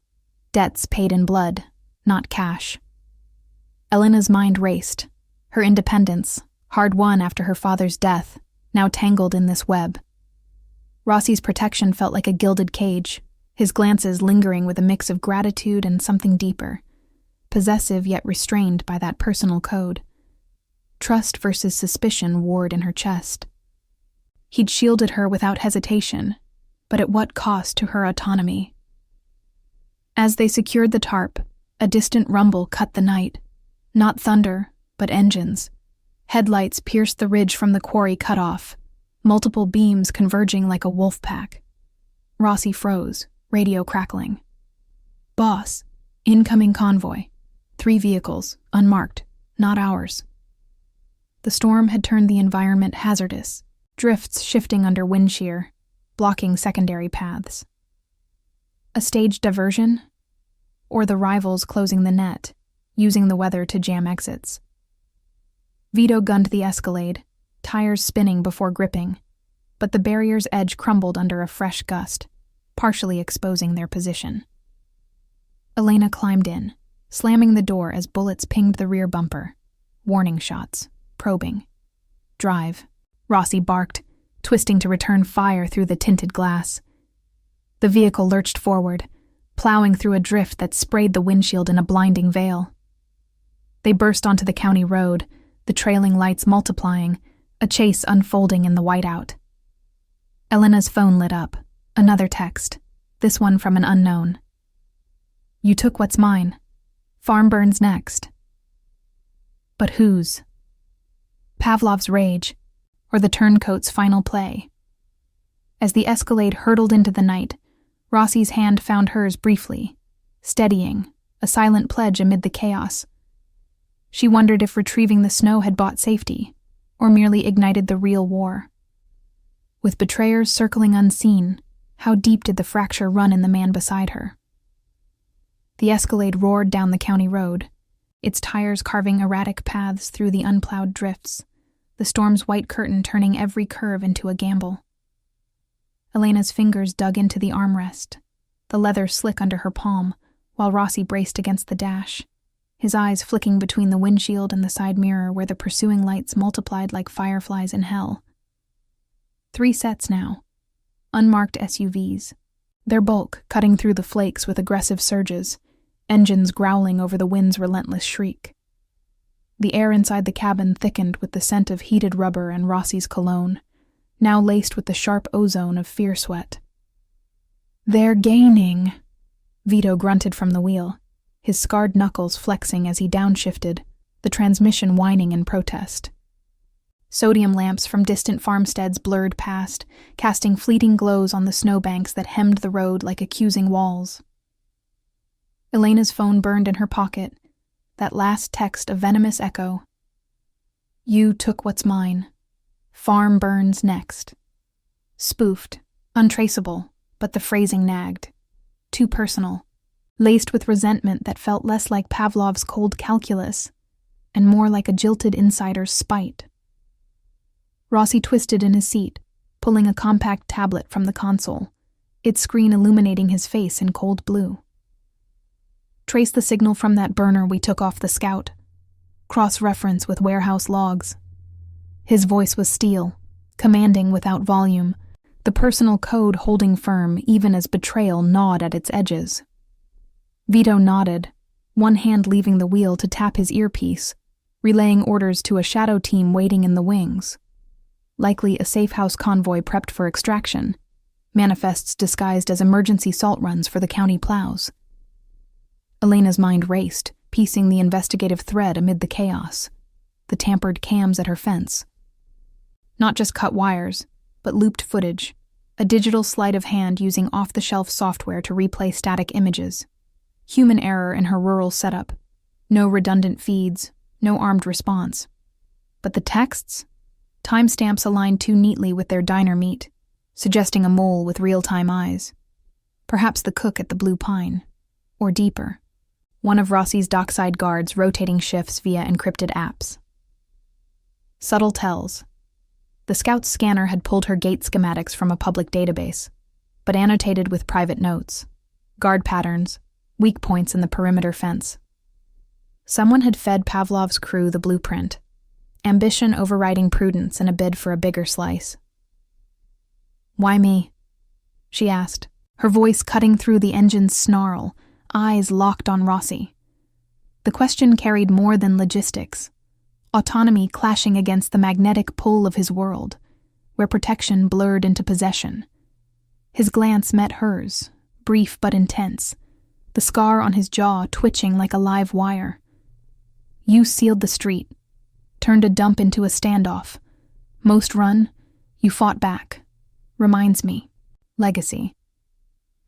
Debts paid in blood, not cash. Elena's mind raced, her independence, hard-won after her father's death, now tangled in this web. Rossi's protection felt like a gilded cage, his glances lingering with a mix of gratitude and something deeper, possessive yet restrained by that personal code. Trust versus suspicion warred in her chest. He'd shielded her without hesitation, but at what cost to her autonomy? As they secured the tarp, a distant rumble cut the night. Not thunder, but engines. Headlights pierced the ridge from the quarry cut off, multiple beams converging like a wolf pack. Rossi froze, radio crackling. "Boss, incoming convoy. 3 vehicles, unmarked, not ours." The storm had turned the environment hazardous, drifts shifting under wind shear, blocking secondary paths. A staged diversion? Or the rivals closing the net, using the weather to jam exits? Vito gunned the Escalade, tires spinning before gripping, but the barrier's edge crumbled under a fresh gust, partially exposing their position. Elena climbed in, slamming the door as bullets pinged the rear bumper. Warning shots, probing. "Drive," Rossi barked, twisting to return fire through the tinted glass. The vehicle lurched forward, plowing through a drift that sprayed the windshield in a blinding veil. They burst onto the county road, the trailing lights multiplying, a chase unfolding in the whiteout. Elena's phone lit up, another text, this one from an unknown. "You took what's mine. Farm burns next." But whose? Pavlov's rage, or the turncoat's final play? As the Escalade hurtled into the night, Rossi's hand found hers briefly, steadying, a silent pledge amid the chaos. She wondered if retrieving the snow had bought safety, or merely ignited the real war. With betrayers circling unseen, how deep did the fracture run in the man beside her? The Escalade roared down the county road, its tires carving erratic paths through the unplowed drifts, the storm's white curtain turning every curve into a gamble. Elena's fingers dug into the armrest, the leather slick under her palm, while Rossi braced against the dash, his eyes flicking between the windshield and the side mirror where the pursuing lights multiplied like fireflies in hell. 3 sets now. Unmarked SUVs. Their bulk cutting through the flakes with aggressive surges, engines growling over the wind's relentless shriek. The air inside the cabin thickened with the scent of heated rubber and Rossi's cologne, now laced with the sharp ozone of fear sweat. "They're gaining," Vito grunted from the wheel, his scarred knuckles flexing as he downshifted, the transmission whining in protest. Sodium lamps from distant farmsteads blurred past, casting fleeting glows on the snowbanks that hemmed the road like accusing walls. Elena's phone burned in her pocket, that last text a venomous echo. "You took what's mine. Farm burns next." Spoofed, untraceable, but the phrasing nagged. Too personal, laced with resentment that felt less like Pavlov's cold calculus and more like a jilted insider's spite. Rossi twisted in his seat, pulling a compact tablet from the console, its screen illuminating his face in cold blue. "Trace the signal from that burner we took off the Scout. Cross-reference with warehouse logs." His voice was steel, commanding without volume, the personal code holding firm even as betrayal gnawed at its edges. Vito nodded, one hand leaving the wheel to tap his earpiece, relaying orders to a shadow team waiting in the wings. Likely a safe house convoy prepped for extraction, manifests disguised as emergency salt runs for the county plows. Elena's mind raced, piecing the investigative thread amid the chaos, the tampered cams at her fence. Not just cut wires, but looped footage, a digital sleight of hand using off-the-shelf software to replay static images. Human error in her rural setup. No redundant feeds, no armed response. But the texts? Timestamps aligned too neatly with their diner meat, suggesting a mole with real-time eyes. Perhaps the cook at the Blue Pine. Or deeper, one of Rossi's dockside guards rotating shifts via encrypted apps. Subtle tells. The Scout's scanner had pulled her gate schematics from a public database, but annotated with private notes, guard patterns, weak points in the perimeter fence. Someone had fed Pavlov's crew the blueprint, ambition overriding prudence in a bid for a bigger slice. "Why me?" she asked, her voice cutting through the engine's snarl, eyes locked on Rossi. The question carried more than logistics, autonomy clashing against the magnetic pull of his world, where protection blurred into possession. His glance met hers, brief but intense, the scar on his jaw twitching like a live wire. "You sealed the street, turned a dump into a standoff. Most run, you fought back. Reminds me. Legacy.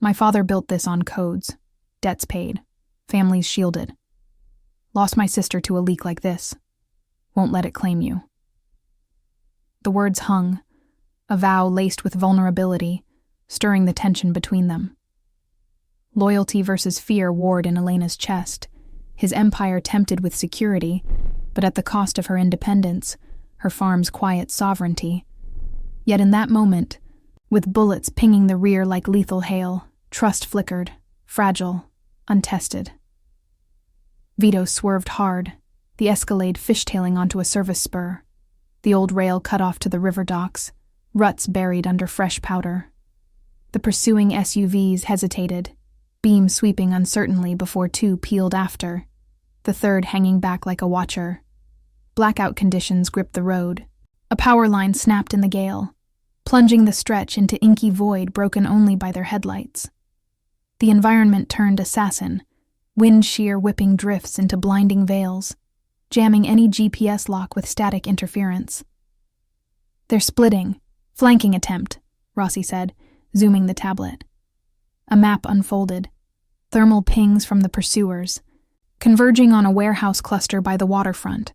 My father built this on codes. Debts paid. Families shielded. Lost my sister to a leak like this. Won't let it claim you." The words hung, a vow laced with vulnerability, stirring the tension between them. Loyalty versus fear warred in Elena's chest, his empire tempted with security, but at the cost of her independence, her farm's quiet sovereignty. Yet in that moment, with bullets pinging the rear like lethal hail, trust flickered, fragile, untested. Vito swerved hard, the Escalade fishtailing onto a service spur, the old rail cut off to the river docks, ruts buried under fresh powder. The pursuing SUVs hesitated, beam sweeping uncertainly before 2 peeled after, the third hanging back like a watcher. Blackout conditions gripped the road. A power line snapped in the gale, plunging the stretch into inky void broken only by their headlights. The environment turned assassin, wind shear whipping drifts into blinding veils, jamming any GPS lock with static interference. "They're splitting. Flanking attempt," Rossi said, zooming the tablet. A map unfolded. Thermal pings from the pursuers, converging on a warehouse cluster by the waterfront,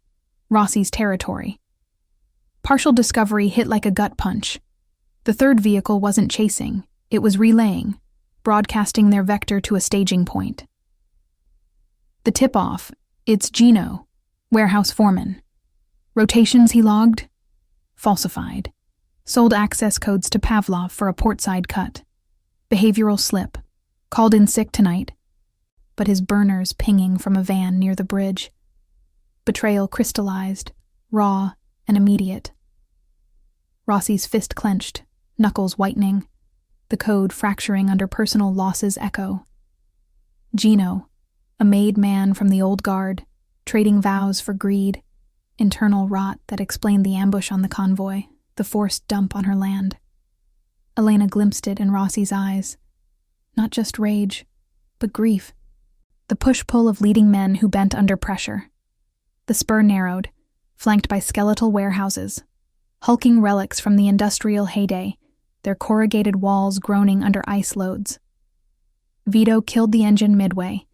Rossi's territory. Partial discovery hit like a gut punch. The third vehicle wasn't chasing, it was relaying, broadcasting their vector to a staging point. The tip-off, it's Gino, warehouse foreman. Rotations he logged? Falsified. Sold access codes to Pavlov for a portside cut. Behavioral slip. Called in sick tonight. but his burners pinging from a van near the bridge. Betrayal crystallized, raw and immediate. Rossi's fist clenched, knuckles whitening, the code fracturing under personal loss's echo. Gino, a made man from the old guard, trading vows for greed, internal rot that explained the ambush on the convoy, the forced dump on her land. Elena glimpsed it in Rossi's eyes. Not just rage, but grief. The push-pull of leading men who bent under pressure. The spur narrowed, flanked by skeletal warehouses, hulking relics from the industrial heyday, their corrugated walls groaning under ice loads. Vito killed the engine midway,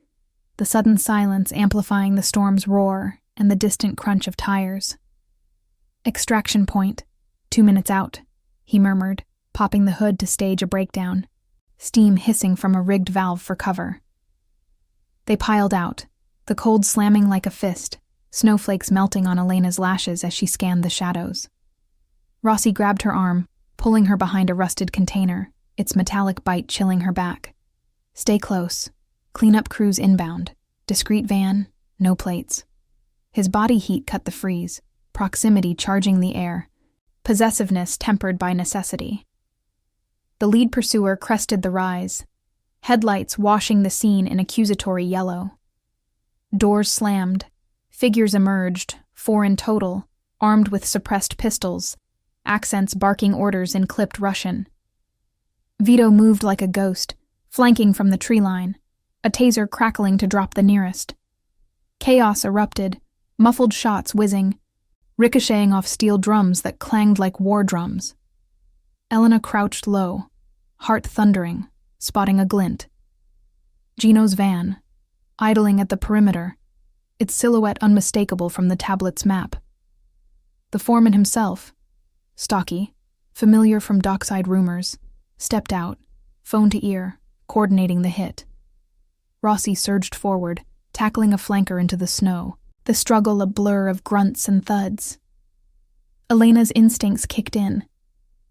the sudden silence amplifying the storm's roar and the distant crunch of tires. "Extraction point, 2 minutes out," he murmured, popping the hood to stage a breakdown, steam hissing from a rigged valve for cover. They piled out, the cold slamming like a fist, snowflakes melting on Elena's lashes as she scanned the shadows. Rossi grabbed her arm, pulling her behind a rusted container, its metallic bite chilling her back. "Stay close. Cleanup crews inbound. Discreet van, no plates." His body heat cut the freeze, proximity charging the air, possessiveness tempered by necessity. The lead pursuer crested the rise, headlights washing the scene in accusatory yellow. Doors slammed, figures emerged, 4 in total, armed with suppressed pistols, accents barking orders in clipped Russian. Vito moved like a ghost, flanking from the tree line, a taser crackling to drop the nearest. Chaos erupted, muffled shots whizzing, ricocheting off steel drums that clanged like war drums. Elena crouched low, heart thundering, spotting a glint. Gino's van, idling at the perimeter, its silhouette unmistakable from the tablet's map. The foreman himself, stocky, familiar from dockside rumors, stepped out, phone to ear, coordinating the hit. Rossi surged forward, tackling a flanker into the snow, the struggle a blur of grunts and thuds. Elena's instincts kicked in.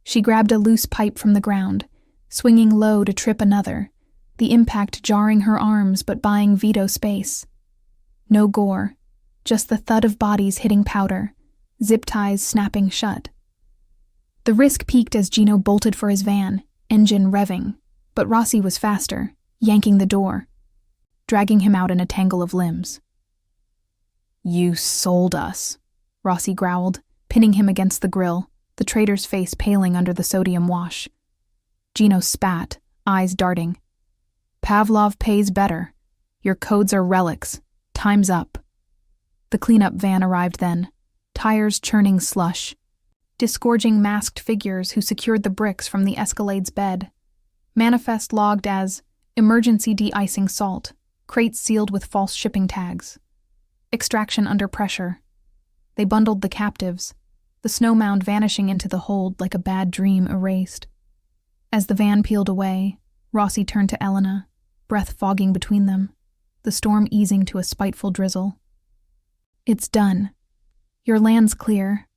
She grabbed a loose pipe from the ground, swinging low to trip another, the impact jarring her arms but buying Vito space. No gore, just the thud of bodies hitting powder, zip ties snapping shut. The risk peaked as Gino bolted for his van, engine revving, but Rossi was faster, yanking the door, dragging him out in a tangle of limbs. "You sold us," Rossi growled, pinning him against the grill, the traitor's face paling under the sodium wash. Gino spat, eyes darting. "Pavlov pays better. Your codes are relics. Time's up." The cleanup van arrived then, tires churning slush, disgorging masked figures who secured the bricks from the Escalade's bed. Manifest logged as emergency de-icing salt, crates sealed with false shipping tags. Extraction under pressure. They bundled the captives, the snow mound vanishing into the hold like a bad dream erased. As the van peeled away, Rossi turned to Elena, breath fogging between them, the storm easing to a spiteful drizzle. "It's done. Your land's clear.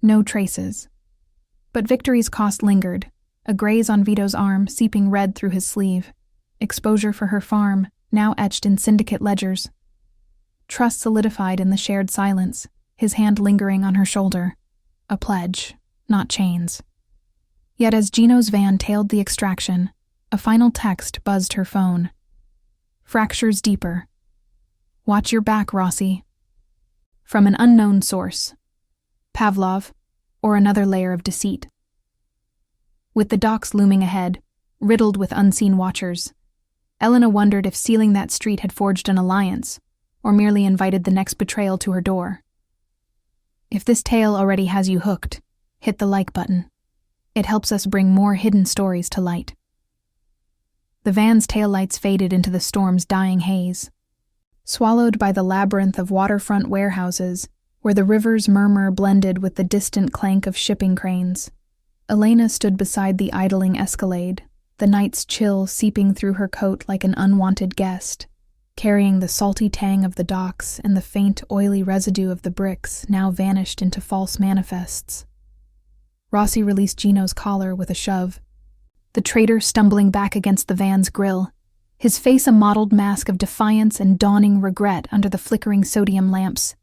No traces." But victory's cost lingered, a graze on Vito's arm seeping red through his sleeve, exposure for her farm, now etched in syndicate ledgers. Trust solidified in the shared silence, his hand lingering on her shoulder. A pledge, not chains. Yet as Gino's van tailed the extraction, a final text buzzed her phone. "Fractures deeper. Watch your back, Rossi." From an unknown source. Pavlov, or another layer of deceit. With the docks looming ahead, riddled with unseen watchers, Elena wondered if sealing that street had forged an alliance, or merely invited the next betrayal to her door. If this tale already has you hooked, hit the like button. It helps us bring more hidden stories to light. The van's taillights faded into the storm's dying haze, swallowed by the labyrinth of waterfront warehouses where the river's murmur blended with the distant clank of shipping cranes. Elena stood beside the idling Escalade, the night's chill seeping through her coat like an unwanted guest, carrying the salty tang of the docks and the faint, oily residue of the bricks now vanished into false manifests. Rossi released Gino's collar with a shove, the traitor stumbling back against the van's grill, his face a mottled mask of defiance and dawning regret under the flickering sodium lamps.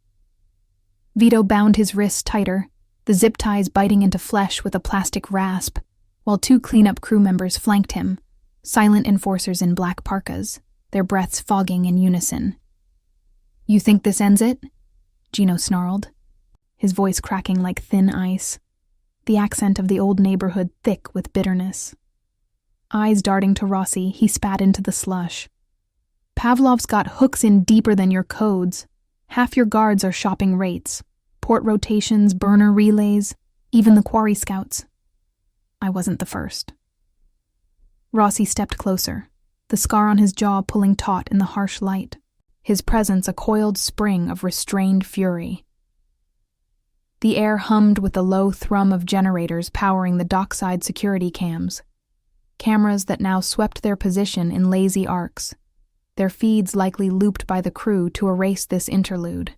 Vito bound his wrists tighter, the zip ties biting into flesh with a plastic rasp, while 2 cleanup crew members flanked him, silent enforcers in black parkas, their breaths fogging in unison. "You think this ends it?" Gino snarled, his voice cracking like thin ice, the accent of the old neighborhood thick with bitterness. Eyes darting to Rossi, he spat into the slush. "Pavlov's got hooks in deeper than your codes. Half your guards are shopping rates, port rotations, burner relays, even the quarry scouts. I wasn't the first." Rossi stepped closer, the scar on his jaw pulling taut in the harsh light, his presence a coiled spring of restrained fury. The air hummed with the low thrum of generators powering the dockside security cams, cameras that now swept their position in lazy arcs, their feeds likely looped by the crew to erase this interlude.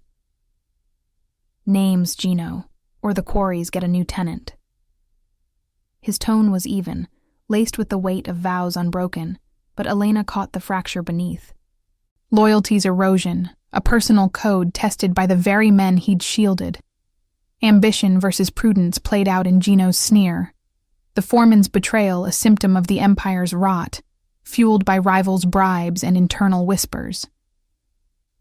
"Names, Gino, or the quarries get a new tenant." His tone was even, laced with the weight of vows unbroken, but Elena caught the fracture beneath. Loyalty's erosion, a personal code tested by the very men he'd shielded. Ambition versus prudence played out in Gino's sneer. The foreman's betrayal a symptom of the Empire's rot, fueled by rivals' bribes and internal whispers.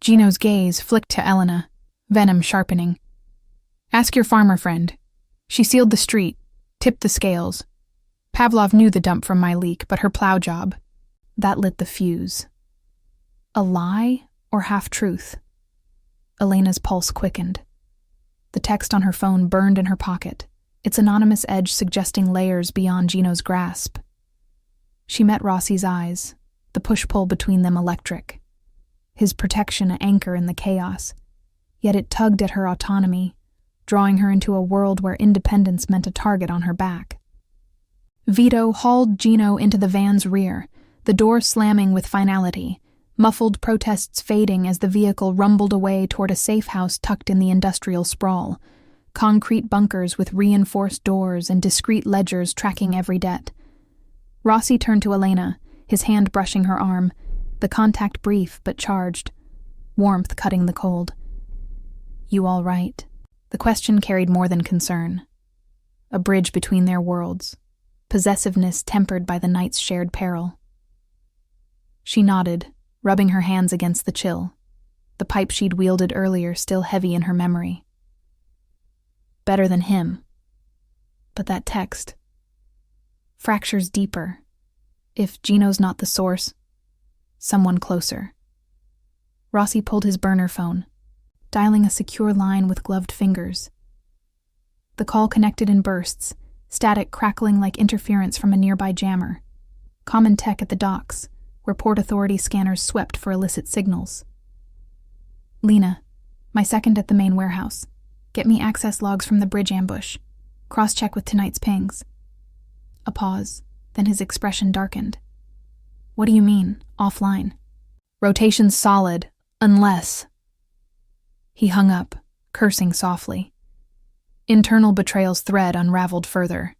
Gino's gaze flicked to Elena, venom sharpening. "Ask your farmer friend. She sealed the street, tipped the scales. Pavlov knew the dump from my leak, but her plow job. That lit the fuse." A lie or half-truth? Elena's pulse quickened. The text on her phone burned in her pocket, its anonymous edge suggesting layers beyond Gino's grasp. She met Rossi's eyes, the push-pull between them electric. His protection an anchor in the chaos, yet it tugged at her autonomy, drawing her into a world where independence meant a target on her back. Vito hauled Gino into the van's rear, the door slamming with finality, muffled protests fading as the vehicle rumbled away toward a safe house tucked in the industrial sprawl, concrete bunkers with reinforced doors and discreet ledgers tracking every debt. Rossi turned to Elena, his hand brushing her arm, the contact brief but charged, warmth cutting the cold. "You all right?" The question carried more than concern. A bridge between their worlds, possessiveness tempered by the night's shared peril. She nodded, rubbing her hands against the chill, the pipe she'd wielded earlier still heavy in her memory. Better than him. But that text. Fractures deeper. If Gino's not the source, someone closer. Rossi pulled his burner phone, dialing a secure line with gloved fingers. The call connected in bursts, static crackling like interference from a nearby jammer. Common tech at the docks, where Port Authority scanners swept for illicit signals. "Lena, my second at the main warehouse. Get me access logs from the bridge ambush. Cross-check with tonight's pings." A pause, then his expression darkened. "What do you mean, offline?" "Rotation's solid, unless..." He hung up, cursing softly. Internal betrayal's thread unraveled further.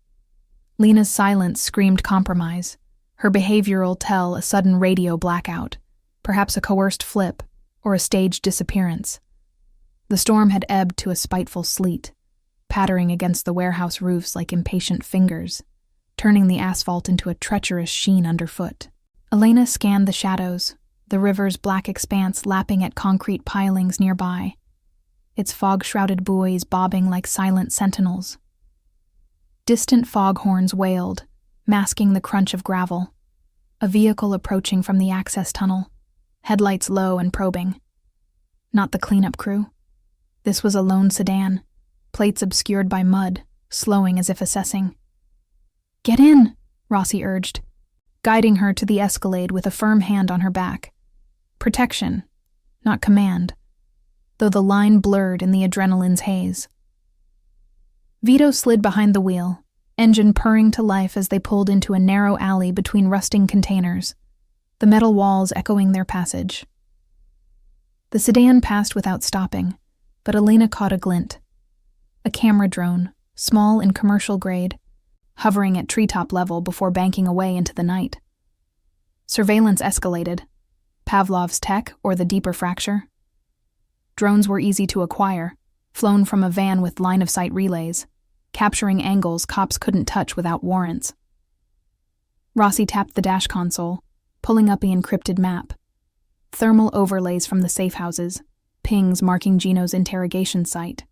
Lena's silence screamed compromise, her behavioral tell a sudden radio blackout, perhaps a coerced flip or a staged disappearance. The storm had ebbed to a spiteful sleet, pattering against the warehouse roofs like impatient fingers, turning the asphalt into a treacherous sheen underfoot. Elena scanned the shadows, the river's black expanse lapping at concrete pilings nearby, its fog-shrouded buoys bobbing like silent sentinels. Distant foghorns wailed, masking the crunch of gravel. A vehicle approaching from the access tunnel, headlights low and probing. Not the cleanup crew. This was a lone sedan, plates obscured by mud, slowing as if assessing. "Get in," Rossi urged, guiding her to the Escalade with a firm hand on her back. Protection, not command, though the line blurred in the adrenaline's haze. Vito slid behind the wheel, engine purring to life as they pulled into a narrow alley between rusting containers, the metal walls echoing their passage. The sedan passed without stopping, but Elena caught a glint. A camera drone, small and commercial grade, hovering at treetop level before banking away into the night. Surveillance escalated. Pavlov's tech or the deeper fracture? Drones were easy to acquire, flown from a van with line-of-sight relays, capturing angles cops couldn't touch without warrants. Rossi tapped the dash console, pulling up the encrypted map. Thermal overlays from the safe houses, pings marking Gino's interrogation site.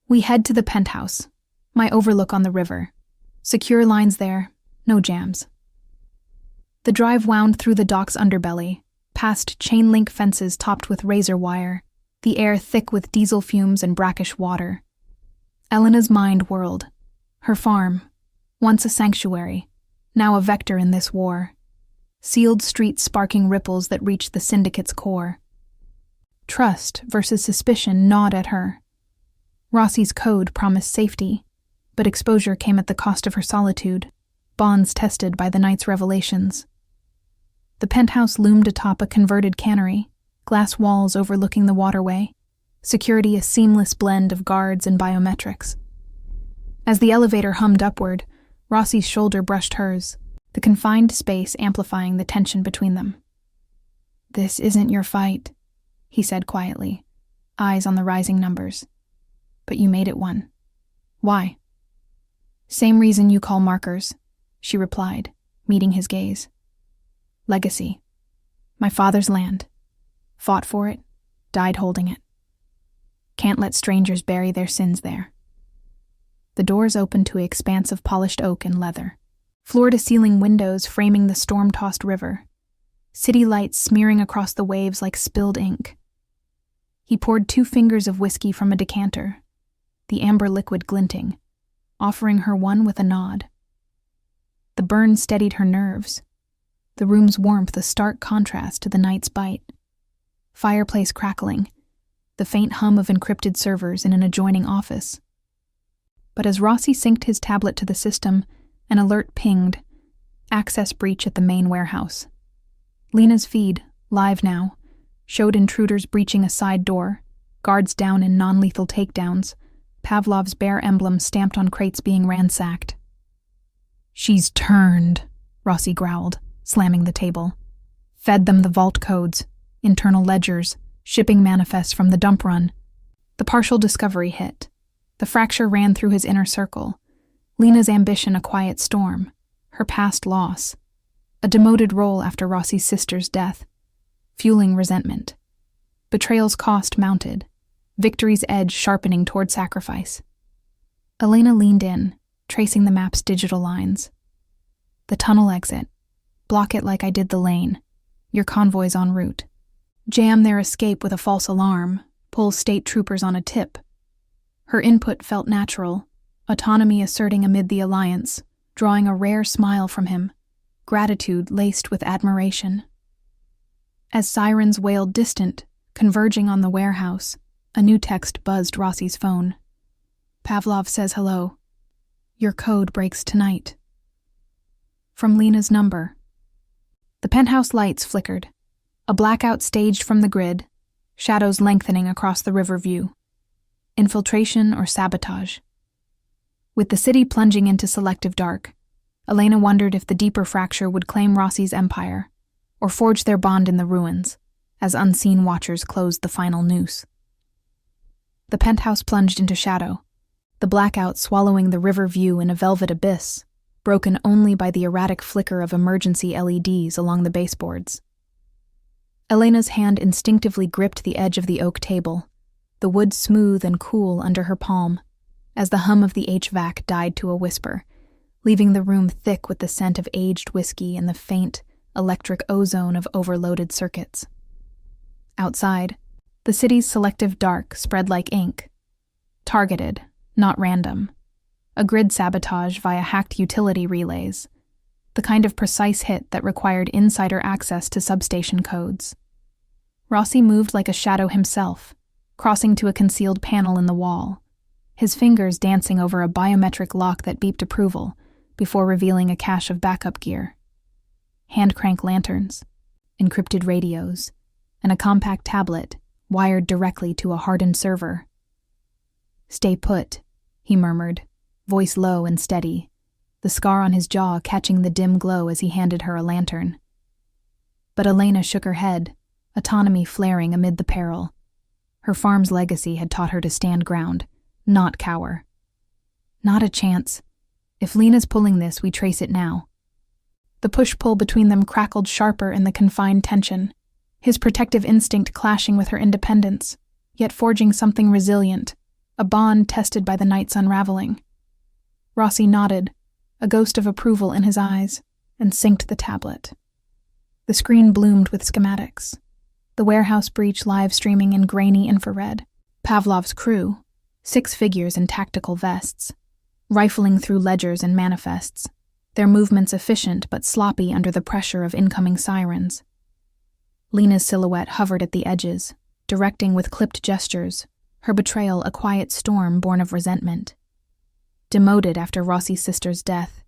We head to the penthouse, my overlook on the river. Secure lines there, no jams. The drive wound through the dock's underbelly, past chain-link fences topped with razor wire, the air thick with diesel fumes and brackish water. Elena's mind whirled. Her farm, once a sanctuary, now a vector in this war. Sealed streets sparking ripples that reached the syndicate's core. Trust versus suspicion gnawed at her. Rossi's code promised safety, but exposure came at the cost of her solitude, bonds tested by the night's revelations. The penthouse loomed atop a converted cannery, glass walls overlooking the waterway, security a seamless blend of guards and biometrics. As the elevator hummed upward, Rossi's shoulder brushed hers, the confined space amplifying the tension between them. "This isn't your fight," he said quietly, eyes on the rising numbers. "But you made it one. Why?" "Same reason you call markers," she replied, meeting his gaze. "Legacy. My father's land. Fought for it, died holding it. Can't let strangers bury their sins there." The doors opened to an expanse of polished oak and leather. Floor-to-ceiling windows framing the storm-tossed river. City lights smearing across the waves like spilled ink. He poured 2 fingers of whiskey from a decanter, the amber liquid glinting, offering her one with a nod. The burn steadied her nerves, the room's warmth a stark contrast to the night's bite. Fireplace crackling, the faint hum of encrypted servers in an adjoining office. But as Rossi synced his tablet to the system, an alert pinged. Access breach at the main warehouse. Lena's feed, live now, showed intruders breaching a side door, guards down in non-lethal takedowns, Pavlov's bear emblem stamped on crates being ransacked. "She's turned," Rossi growled, slamming the table. "Fed them the vault codes, internal ledgers, shipping manifests from the dump run." The partial discovery hit. The fracture ran through his inner circle. Lena's ambition a quiet storm, her past loss, a demoted role after Rossi's sister's death, fueling resentment. Betrayal's cost mounted, victory's edge sharpening toward sacrifice. Elena leaned in, tracing the map's digital lines. "The tunnel exit. Block it like I did the lane. Your convoy's en route. Jam their escape with a false alarm, pull state troopers on a tip." Her input felt natural, autonomy asserting amid the alliance, drawing a rare smile from him, gratitude laced with admiration. As sirens wailed distant, converging on the warehouse, a new text buzzed Rossi's phone. "Pavlov says hello. Your code breaks tonight." From Lena's number. The penthouse lights flickered, a blackout staged from the grid, shadows lengthening across the river view. Infiltration or sabotage? With the city plunging into selective dark, Elena wondered if the deeper fracture would claim Rossi's empire, or forge their bond in the ruins, as unseen watchers closed the final noose. The penthouse plunged into shadow, the blackout swallowing the river view in a velvet abyss, broken only by the erratic flicker of emergency LEDs along the baseboards. Elena's hand instinctively gripped the edge of the oak table, the wood smooth and cool under her palm, as the hum of the HVAC died to a whisper, leaving the room thick with the scent of aged whiskey and the faint, electric ozone of overloaded circuits. Outside, the city's selective dark spread like ink. Targeted, not random. A grid sabotage via hacked utility relays, the kind of precise hit that required insider access to substation codes. Rossi moved like a shadow himself, crossing to a concealed panel in the wall, his fingers dancing over a biometric lock that beeped approval before revealing a cache of backup gear. Hand-crank lanterns, encrypted radios, and a compact tablet wired directly to a hardened server. "Stay put," he murmured, voice low and steady, the scar on his jaw catching the dim glow as he handed her a lantern. But Elena shook her head, autonomy flaring amid the peril. Her farm's legacy had taught her to stand ground, not cower. Not a chance. If Lena's pulling this, we trace it now. The push-pull between them crackled sharper in the confined tension, his protective instinct clashing with her independence, yet forging something resilient, a bond tested by the night's unraveling. Rossi nodded, a ghost of approval in his eyes, and synced the tablet. The screen bloomed with schematics. The warehouse breach live-streaming in grainy infrared. Pavlov's crew, 6 figures in tactical vests, rifling through ledgers and manifests, their movements efficient but sloppy under the pressure of incoming sirens. Lena's silhouette hovered at the edges, directing with clipped gestures, her betrayal a quiet storm born of resentment. Demoted after Rossi's sister's death,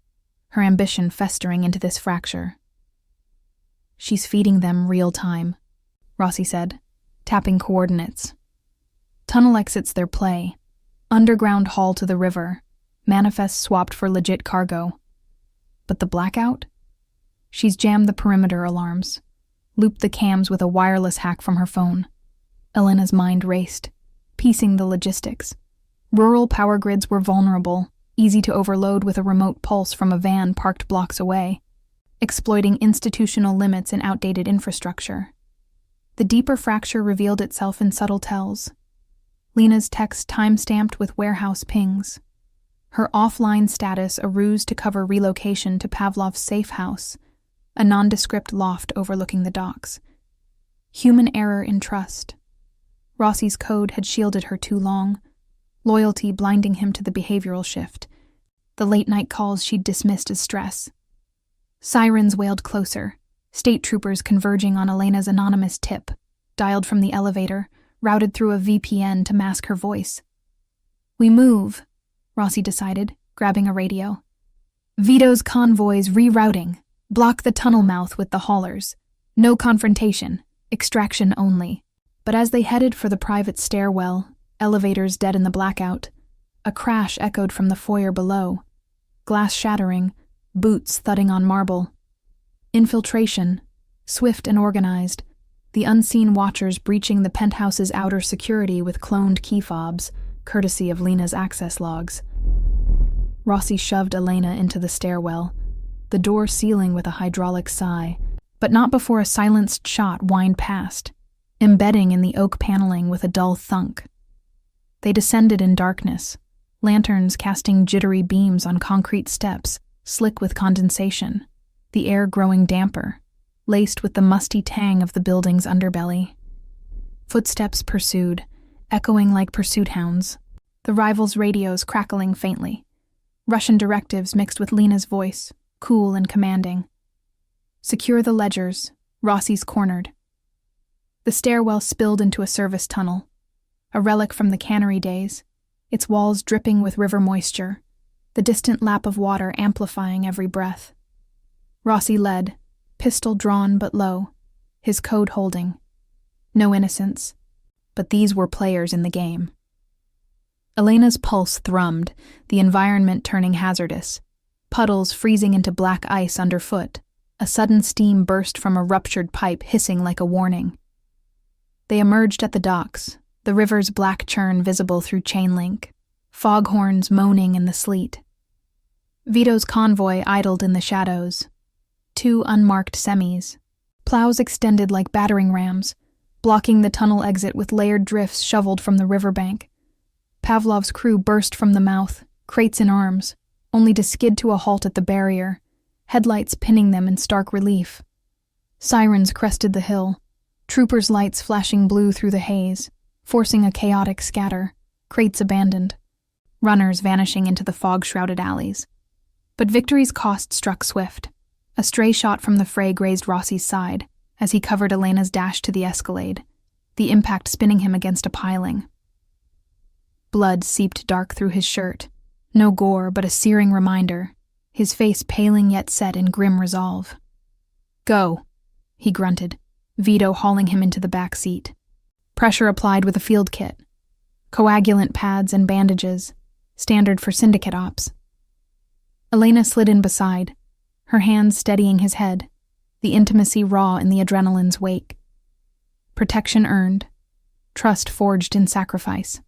her ambition festering into this fracture. "She's feeding them real time," Rossi said, tapping coordinates. Tunnel exits their play. Underground haul to the river. Manifests swapped for legit cargo. But the blackout? She's jammed the perimeter alarms, looped the cams with a wireless hack from her phone. Elena's mind raced, piecing the logistics. Rural power grids were vulnerable, easy to overload with a remote pulse from a van parked blocks away, exploiting institutional limits in outdated infrastructure. The deeper fracture revealed itself in subtle tells. Lena's text time-stamped with warehouse pings. Her offline status a ruse to cover relocation to Pavlov's safe house, a nondescript loft overlooking the docks. Human error in trust. Rossi's code had shielded her too long, loyalty blinding him to the behavioral shift, the late-night calls she'd dismissed as stress. Sirens wailed closer, state troopers converging on Elena's anonymous tip, dialed from the elevator, routed through a VPN to mask her voice. "We move," Rossi decided, grabbing a radio. "Vito's convoys rerouting. Block the tunnel mouth with the haulers. No confrontation, extraction only." But as they headed for the private stairwell, elevators dead in the blackout, a crash echoed from the foyer below. Glass shattering, boots thudding on marble. Infiltration, swift and organized, the unseen watchers breaching the penthouse's outer security with cloned key fobs, courtesy of Lena's access logs. Rossi shoved Elena into the stairwell, the door sealing with a hydraulic sigh, but not before a silenced shot whined past, embedding in the oak paneling with a dull thunk. They descended in darkness, lanterns casting jittery beams on concrete steps, slick with condensation, the air growing damper, laced with the musty tang of the building's underbelly. Footsteps pursued, echoing like pursuit hounds, the rivals' radios crackling faintly. Russian directives mixed with Lena's voice, cool and commanding. "Secure the ledgers," Rossi's cornered. The stairwell spilled into a service tunnel, a relic from the cannery days, its walls dripping with river moisture, the distant lap of water amplifying every breath. Rossi led, pistol drawn but low, his code holding. No innocence, but these were players in the game. Elena's pulse thrummed, the environment turning hazardous. Puddles freezing into black ice underfoot, a sudden steam burst from a ruptured pipe hissing like a warning. They emerged at the docks, the river's black churn visible through chain link, foghorns moaning in the sleet. Vito's convoy idled in the shadows. 2 unmarked semis, plows extended like battering rams, blocking the tunnel exit with layered drifts shoveled from the riverbank. Pavlov's crew burst from the mouth, crates in arms, only to skid to a halt at the barrier, headlights pinning them in stark relief. Sirens crested the hill, troopers' lights flashing blue through the haze, forcing a chaotic scatter, crates abandoned, runners vanishing into the fog-shrouded alleys. But victory's cost struck swift. A stray shot from the fray grazed Rossi's side as he covered Elena's dash to the Escalade, the impact spinning him against a piling. Blood seeped dark through his shirt, no gore but a searing reminder, his face paling yet set in grim resolve. "Go," he grunted, Vito hauling him into the back seat. Pressure applied with a field kit. Coagulant pads and bandages, standard for syndicate ops. Elena slid in beside, her hands steadying his head. the intimacy raw in the adrenaline's wake. Protection earned, trust forged in sacrifice.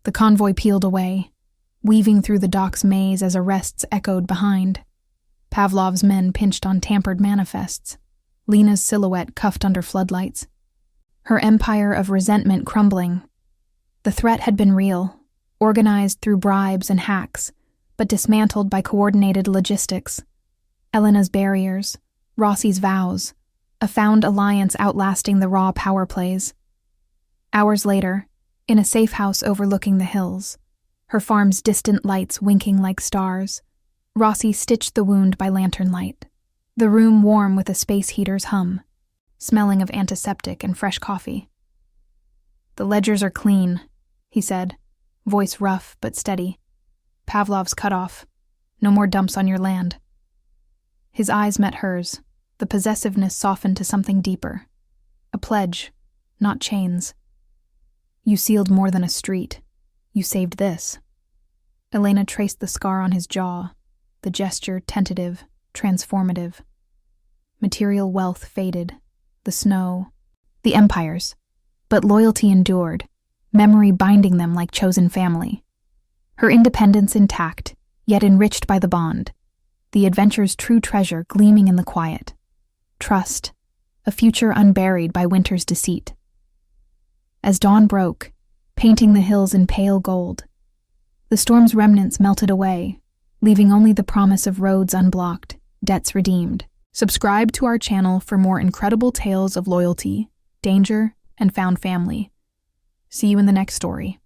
The convoy peeled away, weaving through the dock's maze as arrests echoed behind. Pavlov's men pinched on tampered manifests, Lena's silhouette cuffed under floodlights. Her empire of resentment crumbling. The threat had been real, organized through bribes and hacks, but dismantled by coordinated logistics. Elena's barriers, Rossi's vows, a found alliance outlasting the raw power plays. Hours later, in a safe house overlooking the hills, her farm's distant lights winking like stars, Rossi stitched the wound by lantern light, the room warm with a space heater's hum, smelling of antiseptic and fresh coffee. "The ledgers are clean," he said, voice rough but steady. "Pavlov's cut off. No more dumps on your land." His eyes met hers, the possessiveness softened to something deeper. A pledge, not chains. "You sealed more than a street. You saved this." Elena traced the scar on his jaw, the gesture tentative, transformative. Material wealth faded, the snow, the empires, but loyalty endured, memory binding them like chosen family. Her independence intact, yet enriched by the bond, the adventure's true treasure gleaming in the quiet. Trust, a future unburied by winter's deceit. As dawn broke, painting the hills in pale gold, the storm's remnants melted away, leaving only the promise of roads unblocked, debts redeemed. Subscribe to our channel for more incredible tales of loyalty, danger, and found family. See you in the next story.